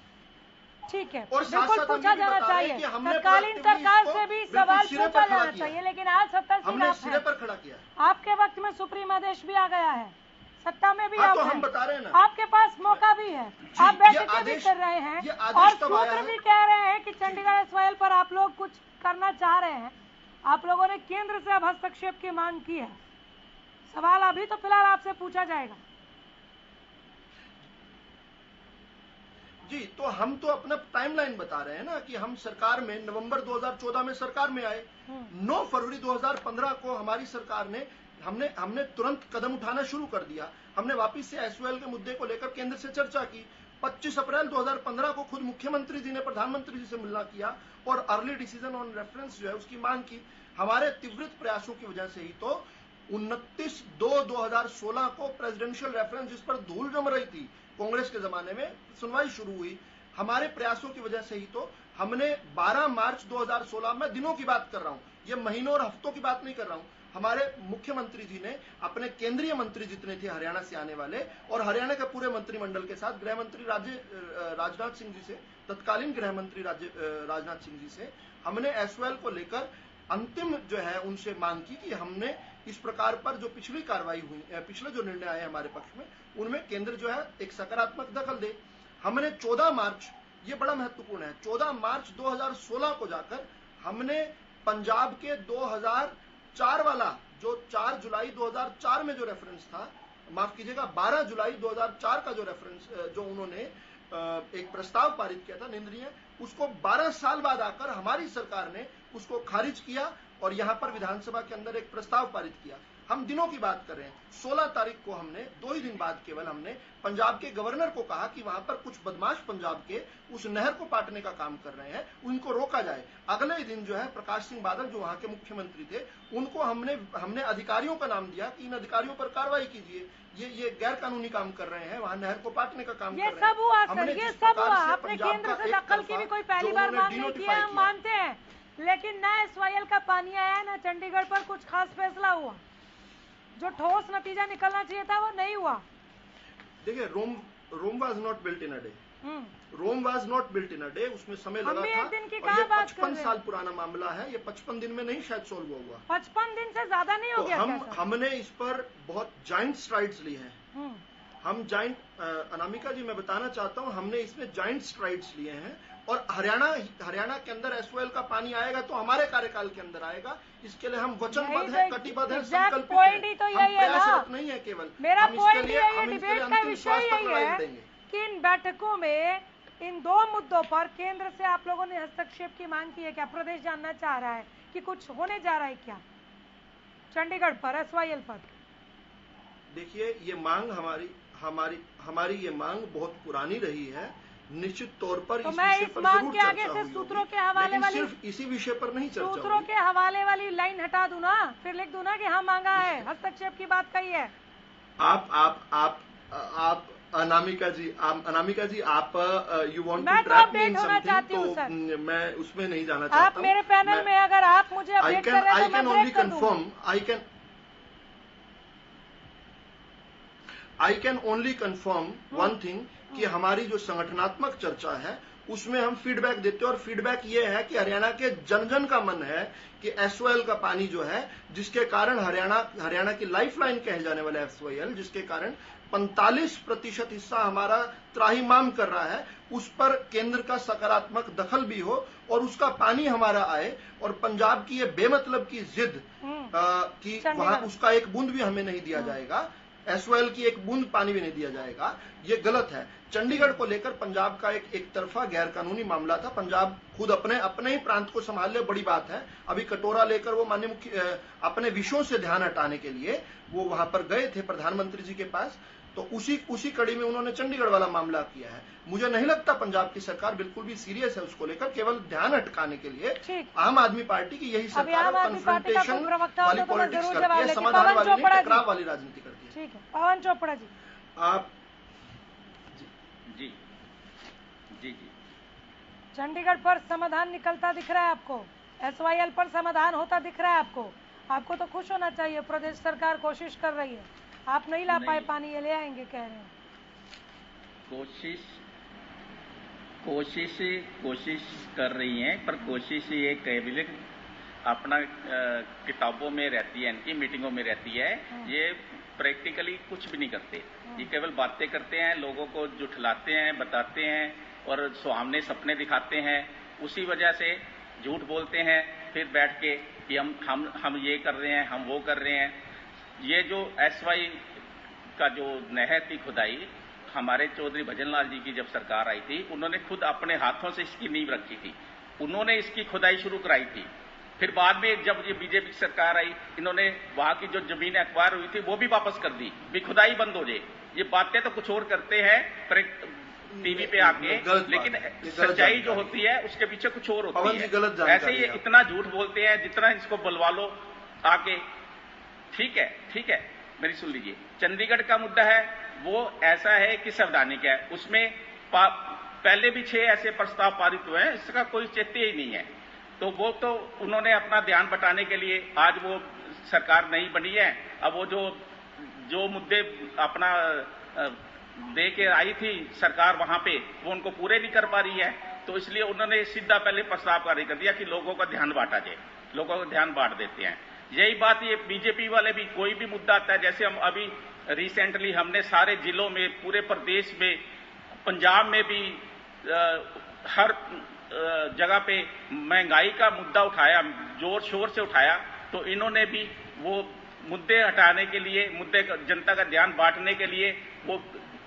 ठीक है, बिल्कुल पूछा जाना चाहिए, तत्कालीन सरकार से भी सवाल पूछा जाना चाहिए। लेकिन आज सत्ता सिरे पर खड़ा किया, आपके वक्त में सुप्रीम आदेश भी आ गया है, सत्ता में भी आप हम बता रहे हैं ना, आपके पास मौका भी है, आप बैठकें भी कर रहे हैं और सूत्र भी कह रहे हैं कि चंडीगढ़ एसवाईएल पर आप लोग कुछ करना चाह रहे हैं। आप लोगों ने केंद्र से अब हस्तक्षेप की मांग की है। सवाल अभी तो फिलहाल आपसे पूछा जाएगा। जी, तो हम तो अपना टाइमलाइन बता रहे हैं ना कि हम सरकार में नवंबर 2014 में सरकार में आए। 9 फरवरी 2015 को हमारी सरकार ने हमने तुरंत कदम उठाना शुरू कर दिया। हमने वापस से एसओएल के मुद्दे को लेकर केंद्र से चर्चा की। 25 अप्रैल 2015 को खुद मुख्यमंत्री जी ने प्रधानमंत्री जी से मिलना किया और अर्ली डिसीजन ऑन रेफरेंस जो है उसकी मांग की। हमारे तीव्र प्रयासों की वजह से ही तो 29/2/2016 को प्रेसिडेंशियल रेफरेंस जिस पर धूल जम रही थी कांग्रेस के जमाने में सुनवाई शुरू हुई। हमारे प्रयासों की वजह से ही तो हमने 12 मार्च 2016 में दिनों की बात कर रहा हूं, ये महीनों और हफ्तों की बात नहीं कर रहा हूं। हमारे मुख्यमंत्री जी ने अपने केंद्रीय मंत्री जितने थे हरियाणा से आने वाले और हरियाणा के पूरे मंत्रिमंडल के साथ गृह मंत्री राजनाथ सिंह जी से, तत्कालीन गृह मंत्री राजनाथ सिंह जी से हमने एसओएल को लेकर अंतिम जो है उनसे मांग की कि हमने इस प्रकार पर जो पिछली कार्रवाई हुई, पिछले जो निर्णय आए हमारे पक्ष में, उनमें केंद्र जो है एक सकारात्मक दखल दे। हमने 14 मार्च, ये बड़ा महत्वपूर्ण है, 14 मार्च 2016 को जाकर हमने पंजाब के 2004 वाला जो 4 जुलाई 2004 में जो रेफरेंस था, माफ कीजिएगा 12 जुलाई 2004 का जो रेफरेंस जो उन्होंने एक प्रस्ताव पारित किया था निंदनीय, उसको 12 साल बाद आकर हमारी सरकार ने उसको खारिज किया और यहां पर विधानसभा के अंदर एक प्रस्ताव पारित किया। हम दिनों की बात कर रहे हैं, 16 तारीख को हमने 2 ही दिन बाद केवल हमने पंजाब के गवर्नर को कहा कि वहां पर कुछ बदमाश पंजाब के उस नहर को पाटने का काम कर रहे हैं, उनको रोका जाए। अगले ही दिन जो है प्रकाश सिंह बादल जो वहां के मुख्यमंत्री थे, उनको हमने अधिकारियों का नाम दिया कि इन अधिकारियों पर कार्रवाई कीजिए, ये गैर कानूनी काम कर रहे हैं, वहां नहर को पाटने का काम कर रहे हैं। ये सब हुआ सर, ये सब हुआ। आपने केंद्र से दखल की भी कोई पहली बार मांग नहीं किया, हम मानते हैं, लेकिन न एसवाईएल का पानी आया, न चंडीगढ़ पर कुछ खास फैसला हुआ। जो ठोस नतीजा निकलना चाहिए था वो नहीं हुआ। देखिए, Rome was not built in a day, Rome was not built in a day, उसमें समय लगा था। दिन की और ये 55 साल पुराना मामला है, ये 55 दिन में नहीं शायद सोल्व हुआ। 55 दिन से ज्यादा नहीं हो गया। हमने इस पर बहुत जाइंट स्ट्राइड्स ली हैं। हम जाइंट, अनामिका जी मैं बताना चाहता हूं, हमने इसमें जाइंट स्ट्राइड्स लिए हैं और हरियाणा के अंदर एसओएल का पानी आएगा तो हमारे कार्यकाल के अंदर आएगा। इसके लिए हम वचनबद्ध हैं, कटिबद्ध हैं, संकल्पित हैं। तो यही है ना, नहीं है केवल मेरा पॉइंट ये डिबेट का विषय यही है कि इन बैठकों में इन 2 मुद्दों पर केंद्र से आप लोगों ने हस्तक्षेप की मांग की है क्या? प्रदेश जानना चाह रहा है कि कुछ होने जा रहा है क्या चंडीगढ़ पर, एसवाईएल पर? देखिए, ये मांग हमारी ये मांग बहुत पुरानी रही है। निश्चित तौर पर तो मैं इस मांग के आगे से सूत्रों के हवाले वाली, सिर्फ इसी विषय पर नहीं चर्चा, सूत्रों के हवाले वाली लाइन हटा दूं ना, फिर लिख दूं ना कि हाँ मांगा है, हस्तक्षेप की बात कही है। आप अनामिका जी आप you want to track me in something, तो मैं उसमें नहीं जाना चाहता। आप मेरे पैनल में अगर आप मुझे अपडेट कर रहे हैं तो मैं ब्रेक कर दूंगा। I can only confirm one thing कि हमारी जो संगठनात्मक चर्चा है उसमें हम फीडबैक देते हैं और फीडबैक ये है कि हरियाणा के जन जन का मन है कि एसओएल का पानी जो है, जिसके कारण हरियाणा की लाइफलाइन कहे जाने वाला एसओएल, जिसके कारण 45% हिस्सा हमारा त्राहिमाम कर रहा है, उस पर केंद्र का सकारात्मक दखल भी हो और उसका पानी हमारा आए और पंजाब की ये बेमतलब की जिद कि वहां उसका एक बूंद भी हमें नहीं दिया जाएगा, एसओएल की एक बूंद पानी भी नहीं दिया जाएगा, ये गलत है। चंडीगढ़ को लेकर पंजाब का एक तरफा गैर कानूनी मामला था। पंजाब खुद अपने ही प्रांत को संभाल ले, बड़ी बात है। अभी कटोरा लेकर वो माननीय मुख्य अपने विषयों से ध्यान हटाने के लिए वो वहां पर गए थे प्रधानमंत्री जी के पास, तो उसी कड़ी में उन्होंने चंडीगढ़ वाला मामला किया है। मुझे नहीं लगता पंजाब की सरकार बिल्कुल भी सीरियस है उसको लेकर, केवल ध्यान हटकाने के लिए आम आदमी पार्टी की यही सरकार कन्फ्रंटेशन वाली पॉलिटिक्स करती है, समाधान वाली नहीं, टकराव वाली राजनीति करती है। ठीक है, पवन चोपड़ा जी, आप जी चंडीगढ़ पर समाधान निकलता दिख रहा है आपको? एसवाईएल पर समाधान होता दिख रहा है आपको तो खुश होना चाहिए। प्रदेश सरकार कोशिश कर रही है, आप नहीं ला पाए पानी, ये ले आएंगे कह रहे हैं। कोशिश कर रही हैं, पर कोशिश ये केवल अपना किताबों में रहती है, इनकी मीटिंगों में रहती है, ये प्रैक्टिकली कुछ भी नहीं करते। ये केवल बातें करते हैं, लोगों को जुठलाते हैं, बताते हैं और सुहावने सपने दिखाते हैं, उसी वजह से झूठ बोलते हैं, फिर बैठ के कि हम ये कर रहे हैं, हम वो कर रहे हैं। ये जो एसवाई का जो नहर की खुदाई, हमारे चौधरी भजनलाल जी की जब सरकार आई थी, उन्होंने खुद अपने हाथों से इसकी नींव रखी थी, उन्होंने इसकी खुदाई शुरू कराई थी। फिर बाद में जब ये बीजेपी की सरकार आई, इन्होंने वहां की जो जमीन एक्वायर हुई थी वो भी वापस कर दी, भी खुदाई बंद हो जाए। ये बातें तो कुछ और करते हैं, पर टीवी पे आके, लेकिन सच्चाई जो होती है उसके पीछे कुछ और होती है। गलत ऐसे ही इतना झूठ बोलते हैं, जितना इसको बुलवा लो आके। ठीक है, मेरी सुन लीजिए। चंडीगढ़ का मुद्दा है वो ऐसा है कि संवैधानिक है, उसमें पहले भी 6 ऐसे प्रस्ताव पारित हुए हैं, इसका कोई चेत्य ही नहीं है। तो वो तो उन्होंने अपना ध्यान बटाने के लिए, आज वो सरकार नहीं बनी है, अब वो जो मुद्दे अपना दे के आई थी सरकार वहां पे, वो उनको पूरे नहीं कर पा रही है, तो इसलिए उन्होंने सीधा पहले प्रस्ताव पारित कर दिया कि लोगों का ध्यान बांटा जाए। लोगों का ध्यान बांट देते हैं। यही बात ये बीजेपी वाले भी, कोई भी मुद्दा आता है, जैसे हम अभी रिसेंटली हमने सारे जिलों में, पूरे प्रदेश में, पंजाब में भी हर जगह पे महंगाई का मुद्दा उठाया, जोर शोर से उठाया। तो इन्होंने भी वो मुद्दे हटाने के लिए, जनता का ध्यान बांटने के लिए, वो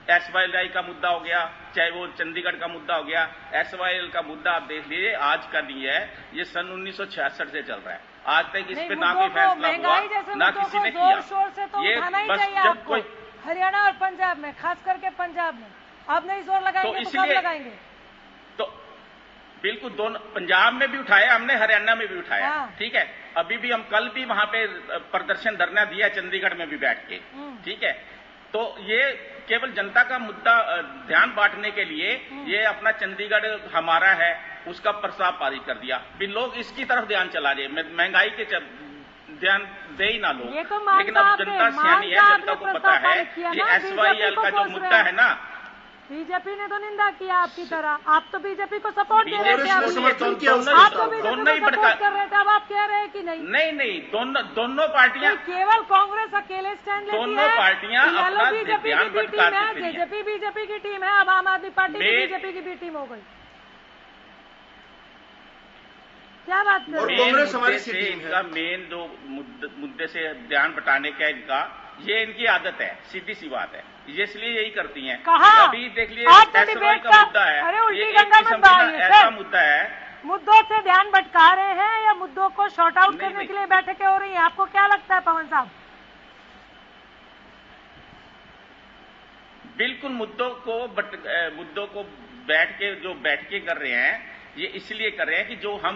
SYL का मुद्दा हो गया, चाहे वो चंडीगढ़ का मुद्दा हो गया, SYL का मुद्दा आप देख लीजिए, आज का नहीं है, ये सन 1966 से चल रहा है। आज तक इस पे ना कोई फैसला हुआ, ना किसी ने किया। शोर से तो उठाना ही चाहिए आपको। हरियाणा और पंजाब में, खास करके पंजाब में अब नहीं जोर लगाएंगे तो कब लगाएंगे? तो बिल्कुल, दोनों, पंजाब में भी उठाया हमने, हरियाणा में भी उठाया। ठीक है, अभी भी हम कल भी वहां पे प्रदर्शन धरना दिया चंडीगढ़ में भी बैठ के। ठीक है, तो ये केवल जनता का मुद्दा ध्यान बांटने के लिए ये अपना चंडीगढ़ हमारा है उसका प्रस्ताव पारित कर दिया। भी लोग इसकी तरफ ध्यान चला रहे, महंगाई के ध्यान दे ही ना लोग। लेकिन अब जनता सियानी है, जनता को पता है ये SYL का जो मुद्दा है ना, बीजेपी ने तो निंदा किया आपकी तरह। आप तो बीजेपी को सपोर्ट कर रहे थे, समर्थन किया, आप तो बीजेपी को सपोर्ट कर रहे थे, अब आप कह रहे हैं कि नहीं? नहीं, दोनों पार्टियां, केवल कांग्रेस अकेले स्टैंड लेती है, दोनों पार्टियां अपना बीजेपी ध्यान की टीम है, भटकाती जेजेपी बीजेपी की टीम है, अब आम आदमी पार्टी बीजेपी की भी टीम हो गई। क्या बात कर रहे हैं? कांग्रेस हमारी टीम है। मेन जो मुद्दे से ध्यान बटाने का इनका, ये इनकी आदत है, सीधी सी बात है, ये इसलिए यही करती हैं। अभी देख लिए SYL का मुद्दा है, अरे उल्टी ये गंगा मत बहाइए, ऐसा मुद्दा है। मुद्दों से ध्यान भटका रहे हैं या मुद्दों को शॉर्ट आउट करने के लिए बैठकें हो रही हैं? आपको क्या लगता है पवन साहब? बिल्कुल, मुद्दों को बैठ के जो बैठकें कर रहे हैं, ये इसलिए कर रहे हैं कि जो हम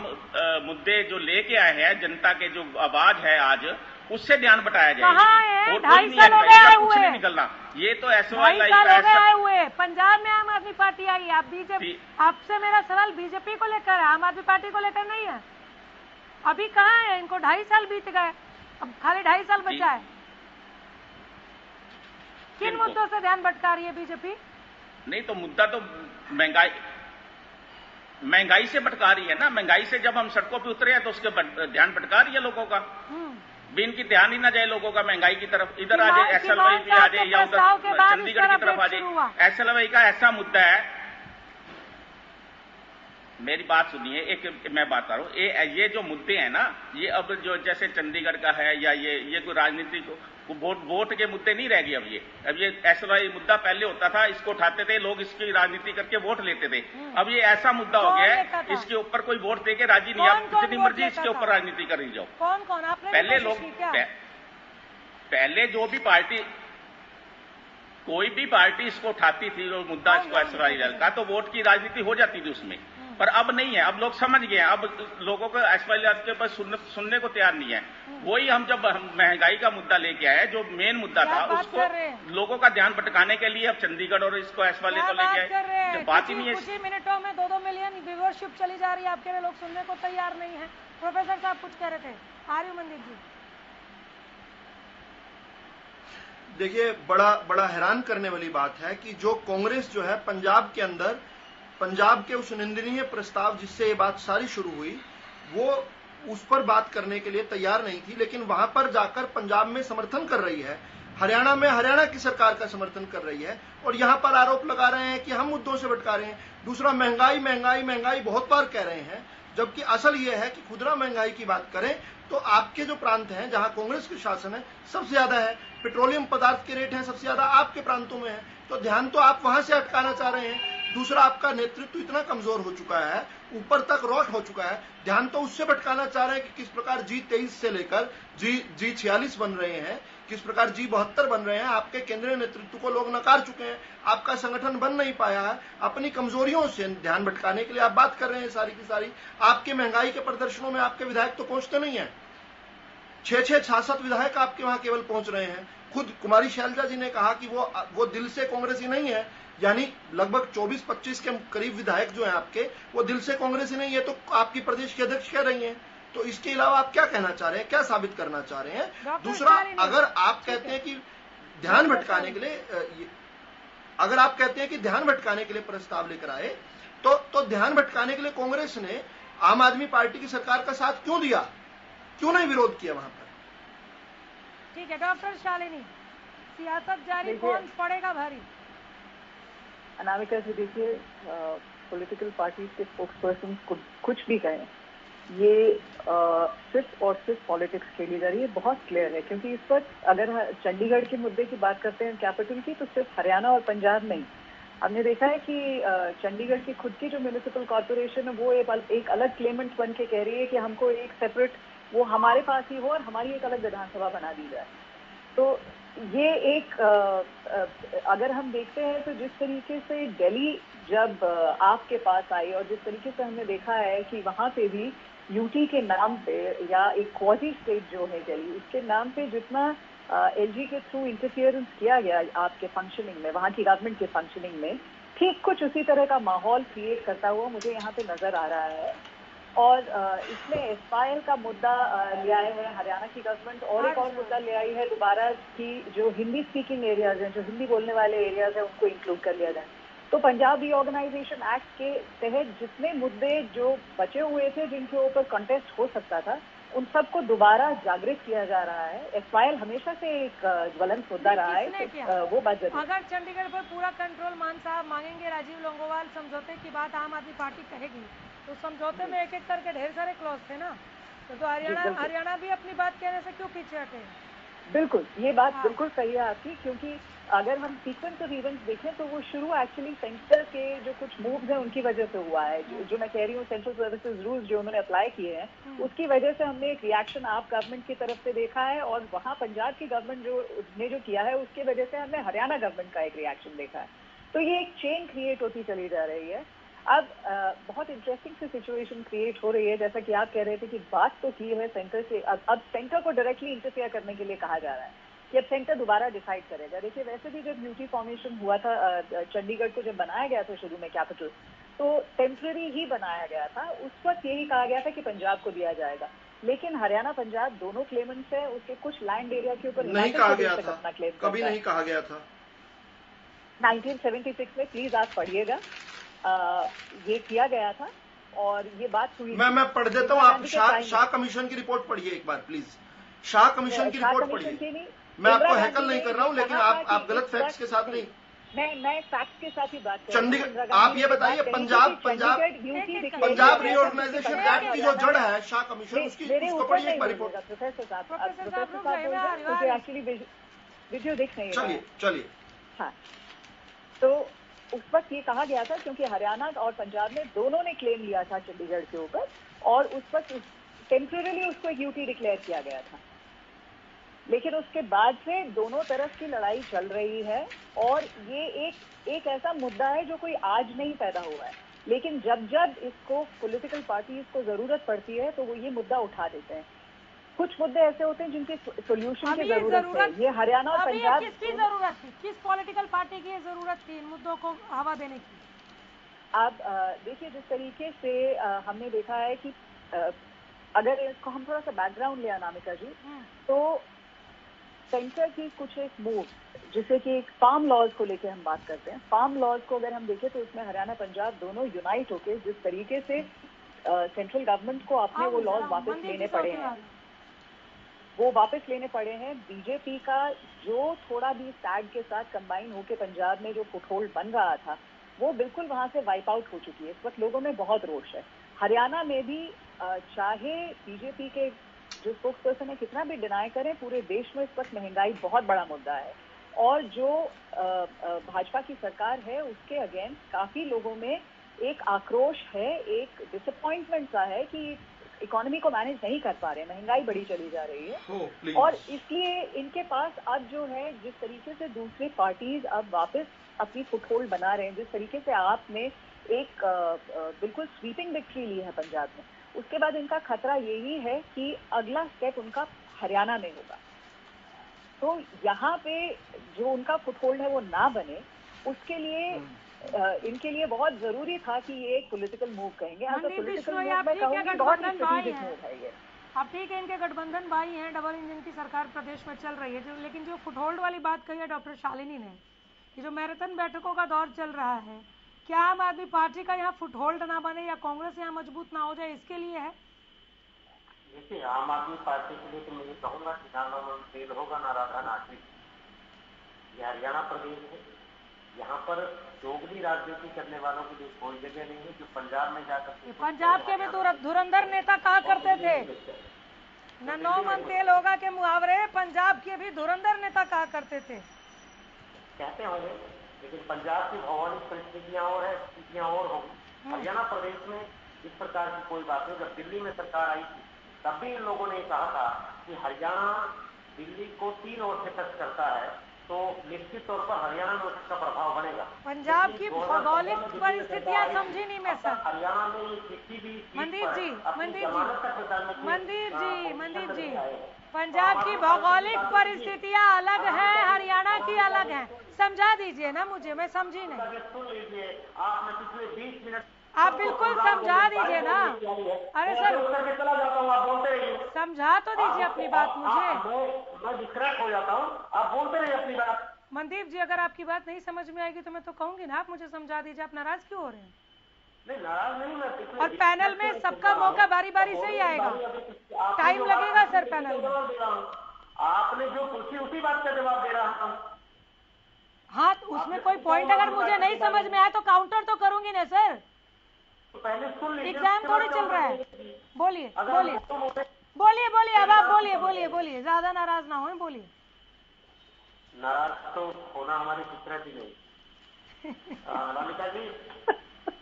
मुद्दे जो लेके आए हैं, जनता के जो आवाज है आज, उससे ध्यान बटाया जाए। और 2.5 साल हो गए कुछ नहीं निकलना, ये तो SYL आए हुए। पंजाब में आम आदमी पार्टी आई, आप बीजेपी, आपसे मेरा सवाल बीजेपी को लेकर है, आम आदमी पार्टी को लेकर नहीं है। अभी कहाँ है? इनको 2.5 साल बीत गए, अब खाली 2.5 साल बचा है। किन मुद्दों से ध्यान भटका रही है बीजेपी? नहीं तो मुद्दा तो महंगाई से भटका रही है ना। महंगाई से जब हम सड़कों पे उतरे हैं तो उसके ध्यान भटका रही है लोगों का। भी इनकी ध्यान ही ना जाए लोगों का महंगाई की तरफ, इधर आ जाए, SYL पे आ जाए, या उधर चंडीगढ़ की तरफ आ जाए। SYL का ऐसा मुद्दा है, मेरी बात सुनिए, एक मैं बात कर रहा हूं, ये जो मुद्दे हैं ना, ये अब जो जैसे चंडीगढ़ का है, या ये कोई राजनीति को वोट के मुद्दे नहीं रह गए। अब ये SYL मुद्दा पहले होता था, इसको उठाते थे लोग, इसकी राजनीति करके वोट लेते थे। अब ये ऐसा मुद्दा हो गया है, इसके ऊपर कोई वोट देके राजी नहीं, आप जितनी मर्जी इसके ऊपर राजनीति कर जाओ। कौन आपने पहले लोग, पहले जो भी पार्टी, कोई भी पार्टी इसको उठाती थी मुद्दा, इसको SYL का, तो वोट की राजनीति हो जाती थी उसमें। पर अब नहीं है, अब लोग समझ गए हैं, अब लोगों को SYL के ऊपर सुनने को तैयार नहीं है। वही हम जब महंगाई का मुद्दा लेके आए, जो मेन मुद्दा था, उसको लोगों का ध्यान भटकाने के लिए अब चंडीगढ़ और इसको SYL को लेके आए, जब बात ही नहीं है। कुछ ही मिनटों में 2-2 मिलियन व्यूअरशिप चली जा रही है, आपके लोग सुनने को तैयार नहीं है। प्रोफेसर साहब कुछ कह रहे थे, आर्य मंदिर जी। देखिए, बड़ा हैरान करने वाली बात है कि जो कांग्रेस जो है पंजाब के अंदर, पंजाब के उस निंदनीय प्रस्ताव जिससे ये बात सारी शुरू हुई, वो उस पर बात करने के लिए तैयार नहीं थी, लेकिन वहां पर जाकर पंजाब में समर्थन कर रही है, हरियाणा में हरियाणा की सरकार का समर्थन कर रही है, और यहां पर आरोप लगा रहे हैं कि हम मुद्दों से भटका रहे हैं। दूसरा, महंगाई बहुत बार कह रहे हैं, जबकि असल ये है कि खुदरा महंगाई की बात करें तो आपके जो प्रांत हैं जहां कांग्रेस के शासन है, सबसे ज्यादा है, पेट्रोलियम पदार्थ के रेट हैं सबसे ज्यादा आपके प्रांतों में है, तो ध्यान तो आप वहां से हटकाना चाह रहे हैं। दूसरा, आपका नेतृत्व इतना कमजोर हो चुका है, ऊपर तक रॉट हो चुका है, ध्यान तो उससे भटकाना चाह रहे हैं कि किस प्रकार G23 से लेकर G46 बन रहे हैं, किस प्रकार G72 बन रहे हैं, आपके केंद्रीय नेतृत्व को लोग नकार चुके हैं, आपका संगठन बन नहीं पाया है, अपनी कमजोरियों से ध्यान भटकाने के लिए आप बात कर रहे हैं सारी की सारी। आपके महंगाई के प्रदर्शनों में आपके विधायक तो पहुंचते नहीं है, 6-6 विधायक आपके वहां केवल पहुंच रहे हैं। खुद कुमारी शैलजा जी ने कहा कि वो दिल से कांग्रेसी नहीं है, यानी लगभग 24-25 के करीब विधायक जो हैं आपके, वो दिल से कांग्रेसी नहीं है, तो आपकी प्रदेश की अध्यक्ष कह रही हैं। तो इसके अलावा आप क्या कहना चाह रहे हैं, क्या साबित करना चाह रहे हैं? दूसरा, अगर आप कहते हैं कि ध्यान भटकाने के लिए, अगर आप कहते हैं कि ध्यान भटकाने के लिए प्रस्ताव लेकर आए, तो ध्यान भटकाने के लिए कांग्रेस ने आम आदमी पार्टी की सरकार का साथ क्यों दिया, क्यों नहीं विरोध किया वहां पर? ठीक है डॉक्टर शालिनी, सियासत जारी, कौन पड़ेगा भारी? अनामिका जी देखिए, पॉलिटिकल पार्टीज के स्पोक्स पर्सन कुछ भी कहें, ये सिर्फ और सिर्फ पॉलिटिक्स खेली जा रही है, बहुत क्लियर है। क्योंकि इस वक्त अगर चंडीगढ़ के मुद्दे की बात करते हैं कैपिटल की, तो सिर्फ हरियाणा और पंजाब नहीं, हमने देखा है कि चंडीगढ़ की खुद की जो म्यूनिसिपल कॉर्पोरेशन है वो एक अलग क्लेमेंट बन के कह रही है कि हमको एक सेपरेट, वो हमारे पास ही हो और हमारी एक अलग विधानसभा बना दी जाए। तो ये एक अगर हम देखते हैं तो जिस तरीके से दिल्ली जब आपके पास आई और जिस तरीके से हमने देखा है कि वहां पे भी यूटी के नाम पे या एक क्वाजी स्टेट जो है दिल्ली, उसके नाम पे जितना एलजी के थ्रू इंटरफियरेंस किया गया आपके फंक्शनिंग में, वहां की गवर्नमेंट के फंक्शनिंग में, ठीक कुछ उसी तरह का माहौल क्रिएट करता हुआ मुझे यहाँ पे नजर आ रहा है। और इसमें एसपाईएल का मुद्दा ले आए हैं हरियाणा की गवर्नमेंट, और एक और मुद्दा ले आई है दोबारा कि जो हिंदी स्पीकिंग एरियाज हैं, जो हिंदी बोलने वाले एरियाज हैं, उनको इंक्लूड कर लिया जाए। तो पंजाब रीऑर्गेनाइजेशन एक्ट के तहत जितने मुद्दे जो बचे हुए थे जिनके ऊपर कंटेस्ट हो सकता था, उन सबको दोबारा जागृत किया जा रहा है। एसपाईएल हमेशा से एक ज्वलंत मुद्दा रहा है, तो वो बात जरूर। अगर चंडीगढ़ पर पूरा कंट्रोल मान साहब मांगेंगे, राजीव लोंगोवाल समझौते की बात आम आदमी पार्टी कहेगी, तो समझौते में एक एक करके ढेर सारे क्लॉज थे ना, तो हरियाणा भी अपनी बात कहने से क्यों पीछे हटे? बिल्कुल, ये बात बिल्कुल सही है आपकी, क्योंकि अगर हम सीक्वेंस ऑफ इवेंट्स देखें तो वो शुरू एक्चुअली सेंटर के जो कुछ मूव्स हैं उनकी वजह से हुआ है। जो मैं कह रही हूँ, सेंट्रल सर्विसेज रूल्स जो उन्होंने अप्लाई किए हैं, उसकी वजह से हमने एक रिएक्शन आप गवर्नमेंट की तरफ से देखा है, और वहाँ पंजाब की गवर्नमेंट ने जो किया है उसकी वजह से हमने हरियाणा गवर्नमेंट का एक रिएक्शन देखा है। तो ये एक चेन क्रिएट होती चली जा रही है। अब बहुत इंटरेस्टिंग सी सिचुएशन क्रिएट हो रही है, जैसा कि आप कह रहे थे कि बात तो की है सेंटर से, अब सेंटर को डायरेक्टली इंटरफेयर करने के लिए कहा जा रहा है कि अब सेंटर दोबारा डिसाइड करेगा। देखिए, वैसे भी जब यूटी फॉर्मेशन हुआ था, चंडीगढ़ को जब बनाया गया था शुरू में कैपिटल, तो टेम्पररी ही बनाया गया था। उस वक्त यही कहा गया था कि पंजाब को दिया जाएगा, लेकिन हरियाणा पंजाब दोनों क्लेमेंट्स है, उसके कुछ लैंड एरिया के ऊपर नहीं कहा गया था, कभी नहीं कहा गया था 1976 में। प्लीज आप पढ़िएगा, ये किया गया था और ये बात हुई। मैं पढ़ देता हूँ, आप शाह कमीशन की रिपोर्ट पढ़िए एक बार प्लीज। शाह कमीशन की रिपोर्ट पढ़िए। मैं आपको हैकल नहीं कर रहा हूँ, लेकिन आप गलत फैक्ट्स के साथ नहीं। मैं फैक्ट्स के साथ ही बात कर रहा हूँ। चंडीगढ़, आप ये बताइए, पंजाब रीऑर्गेनाइजेशन एक्ट की जो जड़ है शाह कमीशन, उसको पढ़िए एक बार रिपोर्ट। प्रोफेसर साहब मुझे एक्चुअली वीडियो देख नहीं। चलिए। हाँ, तो उस वक्त ये कहा गया था क्योंकि हरियाणा और पंजाब ने दोनों ने क्लेम लिया था चंडीगढ़ के ऊपर, और उस वक्त टेम्परेली उसको एक यूटी डिक्लेयर किया गया था। लेकिन उसके बाद से दोनों तरफ की लड़ाई चल रही है, और ये एक ऐसा मुद्दा है जो कोई आज नहीं पैदा हुआ है, लेकिन जब जब इसको पॉलिटिकल पार्टीज को जरूरत पड़ती है तो वो ये मुद्दा उठा देते हैं। कुछ मुद्दे ऐसे होते हैं जिनके सोल्यूशन की जरूरत है। ये हरियाणा और पंजाब, किसकी जरूरत थी, किस पॉलिटिकल पार्टी की जरूरत थी इन मुद्दों को हवा देने की? आप देखिए, जिस तरीके से हमने देखा है कि अगर इसको हम थोड़ा सा बैकग्राउंड ले अनामिका जी, तो सेंटर की कुछ एक मूव, जिसे कि एक फार्म लॉज को लेके हम बात करते हैं, फार्म लॉज को अगर हम देखें तो उसमें हरियाणा पंजाब दोनों यूनाइट होके जिस तरीके से सेंट्रल गवर्नमेंट को अपने वो लॉज वापस लेने पड़े हैं, वो वापस लेने पड़े हैं। बीजेपी का जो थोड़ा भी सैग के साथ कंबाइन होकर पंजाब में जो फुटहोल्ड बन रहा था, वो बिल्कुल वहां से वाइप आउट हो चुकी है। इस वक्त लोगों में बहुत रोष है। हरियाणा में भी चाहे बीजेपी के जो स्पोक्स पर्सन है कितना भी डिनाई करें, पूरे देश में इस वक्त महंगाई बहुत बड़ा मुद्दा है, और जो भाजपा की सरकार है उसके अगेंस्ट काफी लोगों में एक आक्रोश है, एक डिसअपॉइंटमेंट सा है कि इकोनॉमी को मैनेज नहीं कर पा रहे, महंगाई बढ़ी चली जा रही है और इसलिए इनके पास अब जो है जिस तरीके से दूसरी पार्टीज अब वापस अपनी फुटहोल्ड बना रहे हैं, जिस तरीके से आपने एक बिल्कुल स्वीपिंग विक्ट्री ली है पंजाब में, उसके बाद इनका खतरा यही है कि अगला स्टेप उनका हरियाणा में होगा। तो यहाँ पे जो उनका फुटहोल्ड है वो ना बने, उसके लिए इनके लिए बहुत जरूरी था कि ये एक पॉलिटिकल मूव कहेंगे। पॉलिटिकल मूव मैं कहूँगी बहुत ही स्ट्रेटेजिक मूव है ये। अब ठीक है, इनके गठबंधन भाई हैं, डबल इंजन की सरकार प्रदेश में चल रही है, लेकिन जो फुटहोल्ड वाली बात कही है डॉक्टर शालिनी ने, कि जो मैराथन बैठकों का दौर चल रहा है, क्या आम आदमी पार्टी का यहाँ फुटहोल्ड ना बने या कांग्रेस यहाँ मजबूत ना हो जाए, इसके लिए है? देखिए, आम आदमी पार्टी के लिए तो मैं ये कहूँगा कि ना तेल होगा ना राधा नाटी। ये हरियाणा प्रदेश है, यहाँ पर दोगली राजनीति करने वालों के लिए कोई जगह नहीं है। जो पंजाब में जाकर पंजाब के भी धुरंधर नेता कहा करते थे न 9 मन तेल होगा के मुहावरे, पंजाब के भी धुरंधर नेता कहा करते थे, कहते होंगे, लेकिन पंजाब की भौगोलिक परिस्थितियां और है, स्थितियां और होगी। हरियाणा प्रदेश में इस प्रकार की कोई बात नहीं। जब दिल्ली में सरकार आई थी तब भी इन लोगों ने कहा था कि हरियाणा दिल्ली को 3 ओर से टच करता है, तो निश्चित तौर पर हरियाणा में उसका प्रभाव बनेगा। पंजाब की भौगोलिक परिस्थितियां समझी नहीं मैं सर। हरियाणा में किसी भी मनदीप जी पंजाब की भौगोलिक परिस्थितियां अलग है, हरियाणा की अलग है, समझा दीजिए ना मुझे, मैं समझी नहीं। सुन लीजिए, आपने पिछले 20 मिनट आप बिल्कुल समझा दीजिए ना। अरे सर चला जाता हूँ, आप बोलते रहिए, समझा तो दीजिए अपनी बात मुझे। मैं डिस्ट्रैक्ट हो जाता हूँ, आप बोलते रहिए अपनी बात। मनदीप जी, अगर आपकी बात नहीं समझ में आएगी तो मैं तो कहूंगी ना, आप मुझे समझा दीजिए, आप नाराज क्यों हो रहे हैं? नहीं, नाराज नहीं मैं। और पैनल में सबका मौका बारी बारी से ही आएगा, टाइम लगेगा सर पैनल में। आपने जो पूछी उसी बात का जवाब दे रहा हूँ। हाँ, तो उसमें कोई पॉइंट अगर मुझे नहीं समझ में आया तो काउंटर तो करूंगी ना सर, तो पहले सुन लीजिए, एग्जाम थोड़ी चल रहा है। बोलिए बोलिए बोलिए बोलिए, अब आप बोलिए बोलिए बोलिए, ज्यादा नाराज ना हो, बोलिए। नाराज तो होना हमारी फितरत ही नहीं। रामिका जी,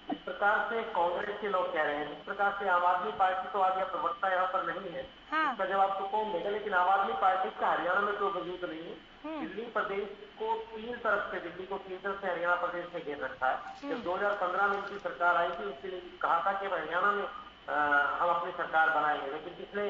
इस प्रकार से कांग्रेस के लोग कह रहे हैं, इस प्रकार से आम आदमी पार्टी तो आज प्रवक्ता यहाँ पर नहीं है, हाँ। इसका जवाब तो कौन देगा। लेकिन आम आदमी पार्टी का हरियाणा में तो वजूद नहीं है। दिल्ली प्रदेश को 3 तरफ से, दिल्ली को 3 तरफ से हरियाणा प्रदेश से घेर रखा है। जब 2015 में इनकी सरकार आई थी, उसके लिए कहा था कि हरियाणा में हम अपनी सरकार बनाएंगे, लेकिन पिछले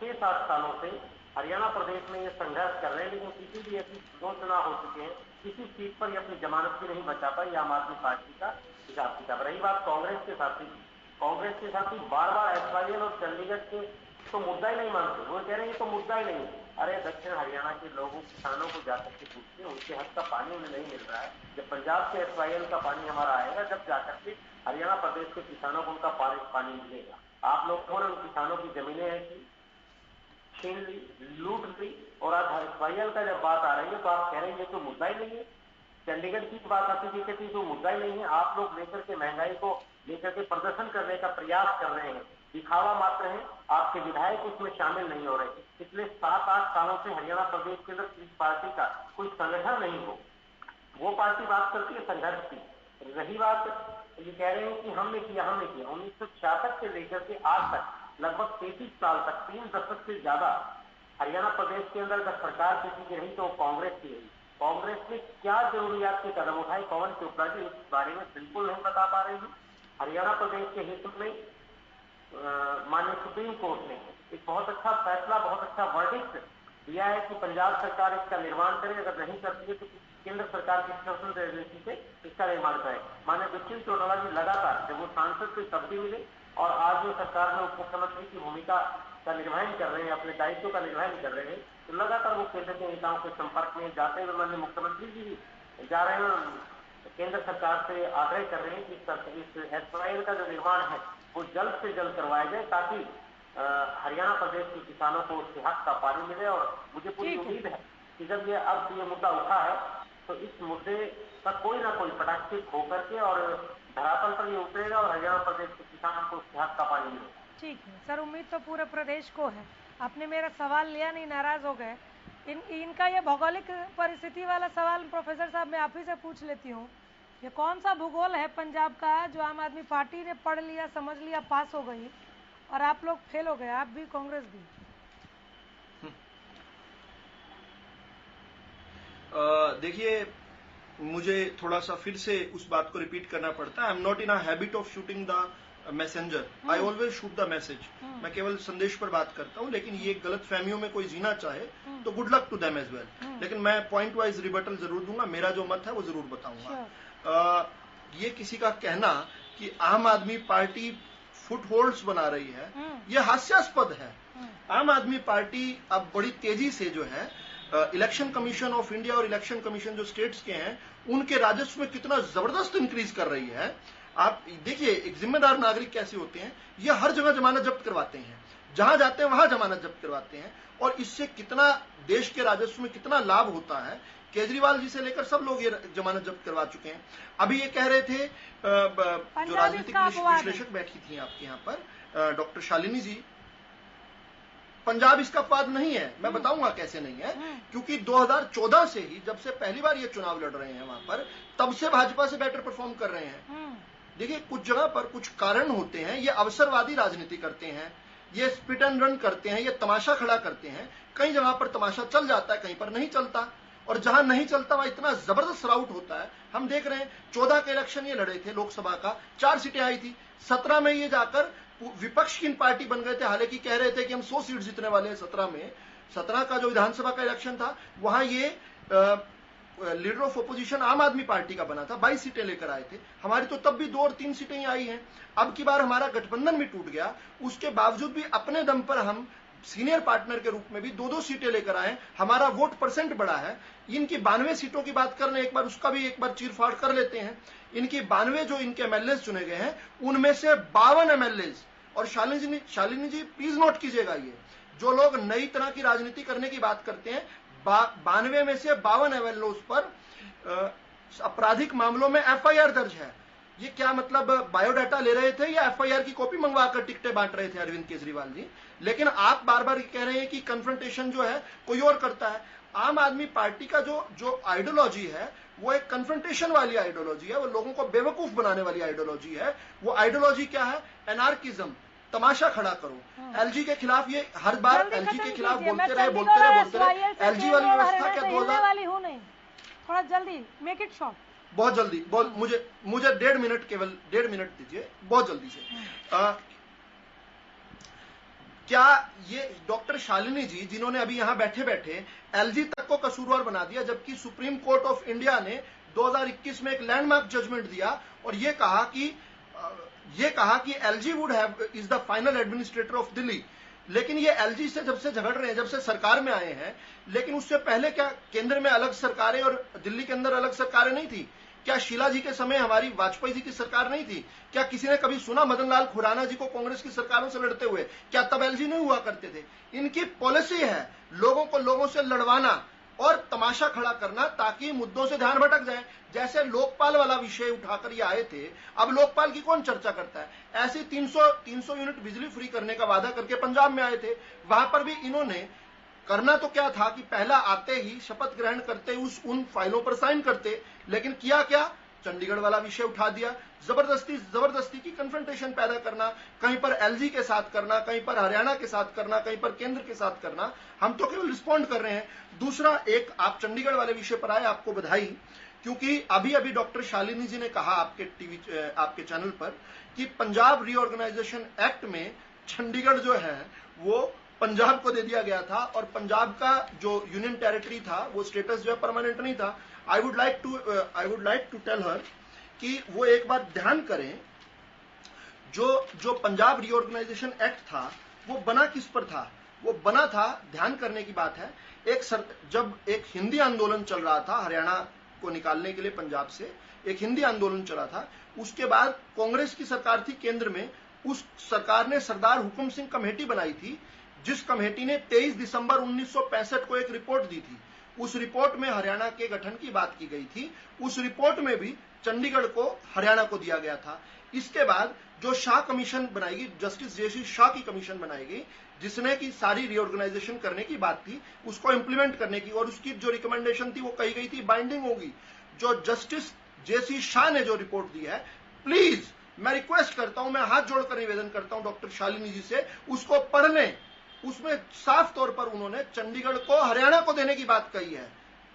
6-7 सालों से हरियाणा प्रदेश में ये संघर्ष कर रहे हैं, लेकिन किसी भी ऐसी 2 चुनाव हो चुके हैं, किसी सीट पर ये अपनी जमानत भी नहीं बचा पाई आम आदमी पार्टी का हिसाब किताब। रही बात कांग्रेस के साथी बार बार SYL और चंडीगढ़ के तो मुद्दा ही नहीं मानते, वो कह रहे हैं ये तो मुद्दा ही नहीं। अरे दक्षिण हरियाणा के लोगों, किसानों को जाकर के पूछते हैं, उनके हक का पानी उन्हें नहीं मिल रहा है। जब पंजाब से SYL का पानी हमारा आएगा, जब जाकर के हरियाणा प्रदेश के किसानों को उनका पानी मिलेगा। आप लोगों ने उन किसानों की जमीनें ऐसी छीन ली, लूट ली, और आज SYL का जब बात आ रही है तो आप कह रहे हैं ये तो मुद्दा ही नहीं है। चंडीगढ़ की बात आती थी कहती तो मुद्दा ही नहीं है। आप लोग लेकर के महंगाई को लेकर के प्रदर्शन करने का प्रयास कर रहे हैं, दिखावा मात्र है, आपके विधायक उसमें शामिल नहीं हो रहे। पिछले 7-8 सालों से हरियाणा प्रदेश के अंदर इस पार्टी का कोई संगठन नहीं हो, वो पार्टी बात करती है संघर्ष की। रही बात ये कह रहे हैं कि हमने किया 1966 से लेकर के आज तक लगभग 33 साल तक, 3 दशक से ज्यादा हरियाणा प्रदेश के अंदर अगर सरकार किसी की रही तो कांग्रेस की रही। कांग्रेस ने क्या जरूरियात के कदम उठाए, पवन चोपड़ा जी इस बारे में बिल्कुल नहीं बता पा रहे हैं। हरियाणा प्रदेश के हित में माननीय सुप्रीम कोर्ट ने एक बहुत अच्छा फैसला, बहुत अच्छा वर्डिक्ट दिया है कि पंजाब सरकार इसका निर्माण करे, अगर नहीं करती है तो केंद्र सरकार की स्वतंत्र एजेंसी से इसका निर्माण करे। माननीय दुष्यंत चौटाला जी लगातार जब वो सांसद से तब भी मिले और आज जो सरकार में उप मुख्यमंत्री की भूमिका का निर्वहन कर रहे हैं, अपने दायित्व का निर्वहन कर रहे हैं, तो लगातार वो केंद्र के नेताओं के संपर्क में जाते हुए माननीय मुख्यमंत्री जी भी जा रहे हैं, केंद्र सरकार से आग्रह कर रहे हैं कि इस SYL का जो निर्माण है वो जल्द से जल्द करवाया जाए, ताकि हरियाणा प्रदेश के किसानों को उसके हक का पानी मिले। और मुझे पूरी उम्मीद है कि जब ये मुद्दा उठा है तो इस मुद्दे का कोई ना कोई पटाक्षित होकर के और धरातल पर ये उतरेगा और हरियाणा प्रदेश के किसानों को उसके हक का पानी मिलेगा। ठीक है सर, उम्मीद तो पूरे प्रदेश को है। आपने मेरा सवाल लिया नहीं, नाराज हो गए। इनका ये भौगोलिक परिस्थिति वाला सवाल प्रोफेसर साहब मैं आप ही से पूछ लेती हूँ, ये कौन सा भूगोल है पंजाब का जो आम आदमी पार्टी ने पढ़ लिया, समझ लिया, पास हो गई, और आप लोग फेल हो गए, आप भी कांग्रेस भी। देखिए, मुझे थोड़ा सा फिर से उस बात को रिपीट करना पड़ता है। I am not in a habit of shooting the messenger, I always shoot the message. मैं केवल संदेश पर बात करता हूं, लेकिन ये गलत फहमियों में कोई जीना चाहे तो good luck to them as well. लेकिन मैं पॉइंट वाइज रिबटल जरूर दूंगा, मेरा जो मत है वो जरूर बताऊंगा। ये किसी का कहना कि आम आदमी पार्टी फुटहोल्ड्स बना रही है, ये हास्यास्पद है। आम आदमी पार्टी अब बड़ी तेजी से जो है इलेक्शन कमीशन ऑफ इंडिया और इलेक्शन कमीशन जो स्टेट्स के हैं उनके राजस्व में कितना जबरदस्त इंक्रीज कर रही है। आप देखिए, एक जिम्मेदार नागरिक कैसे होते हैं, ये हर जगह जमानत जब्त करवाते हैं, जहां जाते हैं वहां जमानत जब्त करवाते हैं, और इससे कितना देश के राजस्व में कितना लाभ होता है। केजरीवाल जी से लेकर सब लोग ये जमानत जब्त करवा चुके हैं। अभी ये कह रहे थे जो राजनीतिक विश्लेषक बैठी थी आपके यहाँ पर, डॉक्टर शालिनी जी, पंजाब इसका अपवाद नहीं है। मैं बताऊंगा कैसे नहीं है, क्योंकि 2014 से ही, जब से पहली बार ये चुनाव लड़ रहे हैं वहां पर, तब से भाजपा से बेटर परफॉर्म कर रहे हैं। देखिए, कुछ जगह पर कुछ कारण होते हैं, ये अवसरवादी राजनीति करते हैं, ये स्पिट एंड रन करते हैं, ये तमाशा खड़ा करते हैं। कई जगह पर तमाशा चल जाता है, कहीं पर नहीं चलता, और जहां नहीं चलता वहां इतना जबरदस्त राउट होता है। हम देख रहे हैं 14 के इलेक्शन ये लड़े थे लोकसभा का, 4 सीटें आई थी। 17 में ये जाकर विपक्ष की पार्टी बन गए थे, हालांकि कह रहे थे कि हम 100 सीट जीतने वाले हैं 17 में। 17 का जो विधानसभा का इलेक्शन था, वहां ये लीडर ऑफ ओपोजिशन आम आदमी पार्टी का बना था, 22 सीटें लेकर आए थे। हमारी तो तब भी 2 और 3 सीटें ही आई हैं। अब की बार हमारा गठबंधन भी टूट गया, उसके बावजूद भी अपने दम पर हम सीनियर पार्टनर के रूप में भी 2-2 सीटें लेकर आए। हमारा वोट परसेंट बढ़ा है। इनकी 92 सीटों की बात कर रहे हैं, एक बार उसका भी एक बार चीरफाड़ कर लेते हैं। इनकी 92 जो इनके एमएलए चुने गए हैं, उनमें से 52 एमएलए, और शालिनी जी प्लीज नोट कीजिएगा, ये जो लोग नई तरह की राजनीति करने की बात करते हैं, 92 में से 52 एमएलए पर आपराधिक मामलों में एफआईआर दर्ज है। ये क्या मतलब, बायोडाटा ले रहे थे या एफआईआर की कॉपी मंगवाकर टिकटें बांट रहे थे अरविंद केजरीवाल जी? लेकिन आप बार बार कह रहे हैं कि कन्फ्रंटेशन जो है कोई और करता है। आम आदमी पार्टी का जो आइडियोलॉजी है वो एक कन्फ्रंटेशन वाली आइडियोलॉजी है, वो लोगों को बेवकूफ बनाने वाली आइडियोलॉजी है। वो आइडियोलॉजी क्या है? एनार्किज्म, तमाशा खड़ा करो। एलजी के खिलाफ ये हर बार एलजी के खिलाफ बोलते रहे। एलजी वाली व्यवस्था क्या 2000 वाली हूं नहीं, थोड़ा जल्दी मेक इट शॉर्ट। बहुत जल्दी मुझे 1.5 मिनट, केवल 1.5 मिनट दीजिए, बहुत जल्दी से। क्या ये डॉक्टर शालिनी जी, जिन्होंने अभी यहां बैठे बैठे एलजी तक को कसूरवार बना दिया, जबकि सुप्रीम कोर्ट ऑफ इंडिया ने 2021 में एक लैंडमार्क जजमेंट दिया और ये कहा कि LG would have is the final administrator of Delhi. लेकिन ये एलजी से जब से झगड़ रहे हैं, जब से सरकार में आए हैं, लेकिन उससे पहले क्या केंद्र में अलग सरकारें और दिल्ली के अंदर अलग सरकारें नहीं थी? क्या शीला जी के समय हमारी वाजपेयी जी की सरकार नहीं थी? क्या किसी ने कभी सुना मदन लाल खुराना जी को कांग्रेस की सरकारों से लड़ते हुए? क्या तब एलजी नहीं हुआ करते थे? इनकी पॉलिसी है लोगों को लोगों से लड़वाना और तमाशा खड़ा करना, ताकि मुद्दों से ध्यान भटक जाए। जैसे लोकपाल वाला विषय उठाकर ये आए थे, अब लोकपाल की कौन चर्चा करता है? ऐसे 300 यूनिट बिजली फ्री करने का वादा करके पंजाब में आए थे, वहां पर भी इन्होंने करना तो क्या था कि पहला आते ही शपथ ग्रहण करते उन फाइलों पर साइन करते, लेकिन किया क्या? चंडीगढ़ वाला विषय उठा दिया। जबरदस्ती की कन्फ्रंटेशन पैदा करना, कहीं पर एलजी के साथ करना, कहीं पर हरियाणा के साथ करना, कहीं पर केंद्र के साथ करना। हम तो केवल रिस्पॉन्ड कर रहे हैं। दूसरा, एक आप चंडीगढ़ वाले विषय पर आए, आपको बधाई, क्योंकि अभी डॉक्टर शालिनी जी ने कहा आपके चैनल पर कि पंजाब रीऑर्गेनाइजेशन एक्ट में चंडीगढ़ जो है वो पंजाब को दे दिया गया था, और पंजाब का जो यूनियन टेरिटरी था वो स्टेटस जो है परमानेंट नहीं था। I would like to tell her कि वो एक बार ध्यान करें, जो पंजाब रीऑर्गेनाइजेशन एक्ट था वो बना किस पर था? वो बना था, ध्यान करने की बात है, जब एक हिंदी आंदोलन चल रहा था हरियाणा को निकालने के लिए पंजाब से, एक हिंदी आंदोलन चला था। उसके बाद कांग्रेस की सरकार थी केंद्र में, उस सरकार ने सरदार हुकुम सिंह कमेटी बनाई थी, जिस कमेटी ने 23 दिसंबर 1965 को एक रिपोर्ट दी थी। उस रिपोर्ट में हरियाणा के गठन की बात की गई थी। उस रिपोर्ट में भी चंडीगढ़ को हरियाणा को दिया गया था। इसके बाद जो शाह कमीशन बनाएगी, जस्टिस जेसी शाह की कमीशन बनाएगी, जिसने की सारी रीऑर्गेनाइजेशन करने की बात थी, उसको इंप्लीमेंट करने की, और उसकी जो रिकमेंडेशन थी वो कही गई थी बाइंडिंग होगी। जो जस्टिस जेसी शाह ने जो रिपोर्ट दी है, प्लीज मैं रिक्वेस्ट करता हूं, मैं हाथ जोड़कर निवेदन करता हूं डॉक्टर शालिनी जी से, उसको पढ़ लें। उसमें साफ तौर पर उन्होंने चंडीगढ़ को हरियाणा को देने की बात कही है,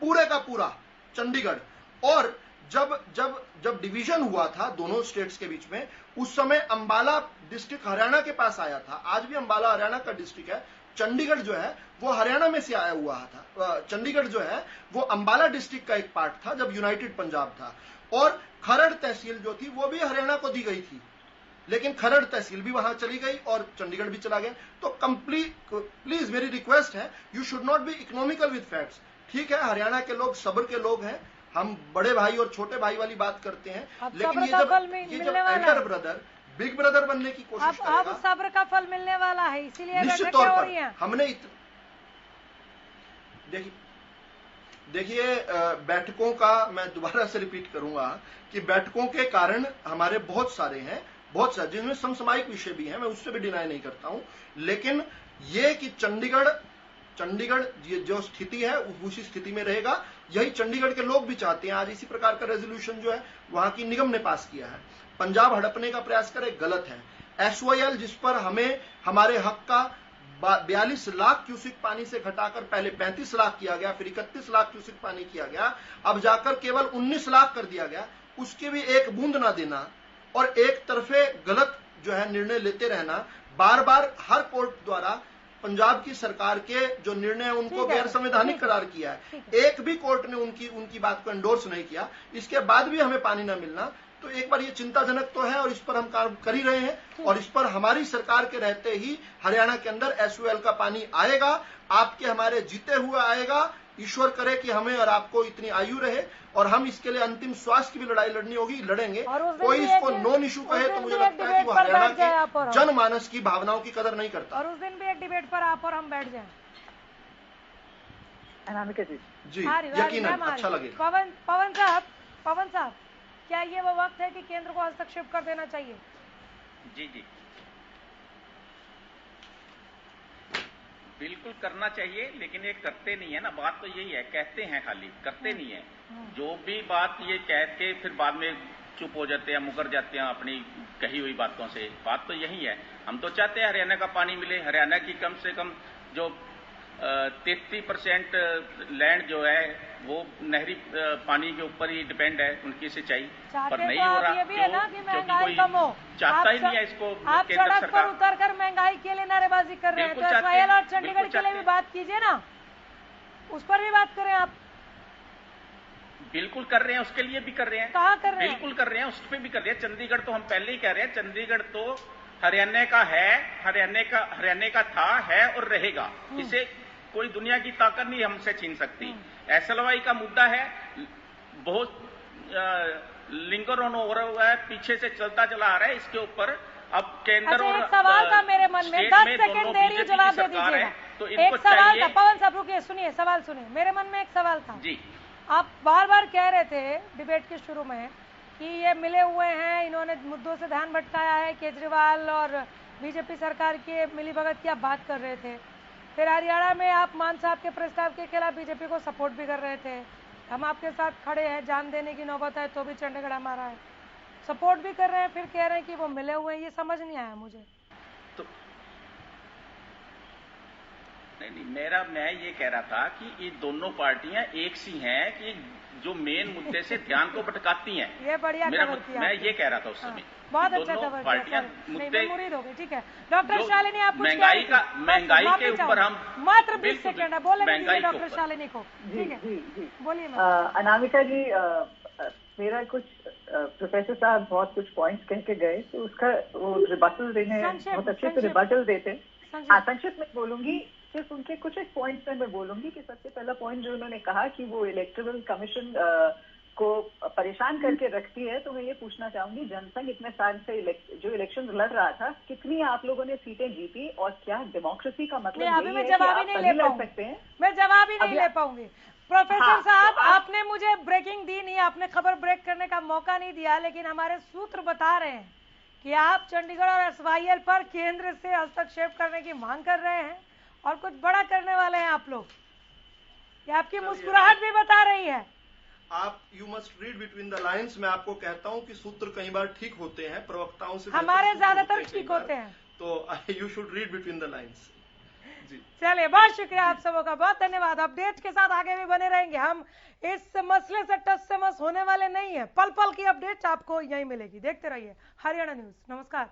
पूरे का पूरा चंडीगढ़। और जब डिवीजन हुआ था दोनों स्टेट्स के बीच में, उस समय अंबाला डिस्ट्रिक्ट हरियाणा के पास आया था। आज भी अंबाला हरियाणा का डिस्ट्रिक्ट है। चंडीगढ़ जो है वो हरियाणा में से आया हुआ था। चंडीगढ़ जो है वो अंबाला डिस्ट्रिक्ट का एक पार्ट था जब यूनाइटेड पंजाब था। और खरड़ तहसील जो थी वो भी हरियाणा को दी गई थी, लेकिन खरड़ तहसील भी वहां चली गई और चंडीगढ़ भी चला गया। तो प्लीज मेरी रिक्वेस्ट है, you should not be economical with facts. ठीक है, हरियाणा के लोग सब्र के लोग हैं, हम बड़े भाई और छोटे भाई वाली बात करते हैं, लेकिन ये जब एल्डर ब्रदर बिग ब्रदर बनने की कोशिश करेगा, अब सब्र का फल मिलने वाला है, इसीलिए निश्चित तौर पर हमने देखिए बैठकों का मैं दोबारा से रिपीट करूंगा कि बैठकों के कारण हमारे बहुत सारे हैं, बहुत सारे, जिनमें समसामयिक विषय भी हैं, मैं उससे भी डिनाई नहीं करता हूं। लेकिन ये कि चंडीगढ़ जो स्थिति है उसी स्थिति में रहेगा, यही चंडीगढ़ के लोग भी चाहते हैं। आज इसी प्रकार का रेजोल्यूशन जो है वहां की निगम ने पास किया है। पंजाब हड़पने का प्रयास करे, गलत है। एसओएल जिस पर हमें हमारे हक का 42 लाख क्यूसिक पानी से घटाकर पहले 35 लाख किया गया, फिर 31 लाख क्यूसिक पानी किया गया, अब जाकर केवल 19 लाख कर दिया गया, उसकी भी एक बूंद ना देना और एक तरफे गलत जो है निर्णय लेते रहना, बार बार हर कोर्ट द्वारा पंजाब की सरकार के जो निर्णय उनको गैर संवैधानिक करार किया है, एक भी कोर्ट ने उनकी बात को एंडोर्स नहीं किया, इसके बाद भी हमें पानी न मिलना, तो एक बार ये चिंताजनक तो है और इस पर हम काम कर ही रहे हैं। और इस पर हमारी सरकार के रहते ही हरियाणा के अंदर एसओएल का पानी आएगा, आपके हमारे जीते हुए आएगा। ईश्वर करे कि हमें और आपको इतनी आयु रहे और हम इसके लिए अंतिम श्वास की भी लड़ाई लड़नी होगी, लड़ेंगे। कोई इसको नॉन इशू कहे तो मुझे लगता है कि वो हरियाणा के जनमानस की भावनाओं की कदर नहीं करता। और उस दिन भी एक डिबेट पर आप और हम बैठ जाएं। अनामिका जी यकीनन अच्छा लगेगा। पवन साहब, क्या ये वो वक्त है कि केंद्र को हस्तक्षेप कर देना चाहिए? जी बिल्कुल करना चाहिए, लेकिन ये करते नहीं है ना। बात तो यही है, कहते हैं खाली, करते नहीं है। जो भी बात ये कह के फिर बाद में चुप हो जाते हैं, मुकर जाते हैं अपनी कही हुई बातों से। बात तो यही है, हम तो चाहते हैं हरियाणा का पानी मिले। हरियाणा की कम से कम जो 33% लैंड जो है वो नहरी पानी के ऊपर ही डिपेंड है, उनकी सिंचाई पर नहीं हो रहा, क्योंकि कोई चाहता ही नहीं है इसको। आप सड़क पर उतर कर महंगाई के लिए नारेबाजी कर रहे हैं, तो एसवाईएल और चंडीगढ़ के लिए भी बात कीजिए ना, उस पर भी बात करें। आप बिल्कुल कर रहे हैं, उसके लिए भी कर रहे हैं। कहाँ कर रहे हैं? बिल्कुल कर रहे हैं, उस पर भी कर रहे हैं। चंडीगढ़ तो हम पहले ही कह रहे हैं, चंडीगढ़ तो हरियाणा का है, हरियाणा का था, है और रहेगा। इसे कोई दुनिया की ताकत नहीं हमसे छीन सकती। एसएलवाई का मुद्दा है, बहुत लिंगर ऑन हो रहा है, पीछे से चलता चला आ रहा है। इसके ऊपर अब केंद्र और एक सवाल था मेरे मन में, 10 सेकंड देरी जवाब दे दीजिएगा। तो एक सवाल था, पवन साहब रुकिए, सुनिए सवाल सुनिए। मेरे मन में एक सवाल था जी। आप बार बार कह रहे थे डिबेट के शुरू में कि ये मिले हुए हैं, इन्होंने मुद्दों से ध्यान भटकाया है, केजरीवाल और बीजेपी सरकार की मिलीभगत की आप बात कर रहे थे। फिर हरियाणा में आप मान साहब के प्रस्ताव के खिलाफ बीजेपी को सपोर्ट भी कर रहे थे। हम आपके साथ खड़े हैं, जान देने की नौबत है तो भी चंडीगढ़ हमारा है, सपोर्ट भी कर रहे हैं, फिर कह रहे हैं कि वो मिले हुए हैं। ये समझ नहीं आया मुझे। तो नहीं, मैं ये कह रहा था कि ये दोनों पार्टियां एक सी हैं कि जो मेन मुद्दे से ध्यान को भटकाती हैं। ये बढ़िया कवर किया, मैं ये कह रहा था उस समय। बहुत अच्छा कवर किया। मुद्दे मुरीद हो गए, ठीक है। डॉक्टर शालिनी आप महंगाई के ऊपर हम मात्र 20 सेकंड है, बोले डॉक्टर शालिनी को, ठीक है जी बोलिए। अनामिका जी, मेरा कुछ प्रोफेसर साहब बहुत कुछ पॉइंट्स कह के गए, तो उसका वो रिबटल देने बहुत अच्छे से रिबटल देते। संक्षिप्त में बोलूंगी, सिर्फ उनके कुछ एक पॉइंट्स में मैं बोलूंगी कि सबसे पहला पॉइंट जो उन्होंने कहा कि वो इलेक्टोरल कमीशन को परेशान करके रखती है, तो मैं ये पूछना चाहूंगी, जनसंघ इतने साल से जो इलेक्शन लड़ रहा था, कितनी आप लोगों ने सीटें जीती और क्या डेमोक्रेसी का मतलब अभी मैं जवाब ही नहीं ले पाऊंगी, मैं जवाब ही नहीं ले पाऊंगी। प्रोफेसर साहब, आपने मुझे ब्रेकिंग दी नहीं, आपने खबर ब्रेक करने का मौका नहीं दिया, लेकिन हमारे सूत्र बता रहे हैं कि आप चंडीगढ़ और एसवाईएल पर केंद्र से हस्तक्षेप करने की मांग कर रहे हैं और कुछ बड़ा करने वाले हैं आप लोग। ये आपकी मुस्कुराहट भी बता रही है। आप you must read between the lines. मैं आपको कहता हूं कि सूत्र कई बार ठीक होते हैं, प्रवक्ताओं से हमारे ज्यादातर ठीक होते हैं, तो you should read between the lines. जी चलिए, बहुत शुक्रिया आप सबों का, बहुत धन्यवाद। अपडेट के साथ आगे भी बने रहेंगे, हम इस मसले से टस से मस होने वाले नहीं है। पल पल की अपडेट आपको यहीं मिलेगी, देखते रहिए हरियाणा न्यूज। नमस्कार।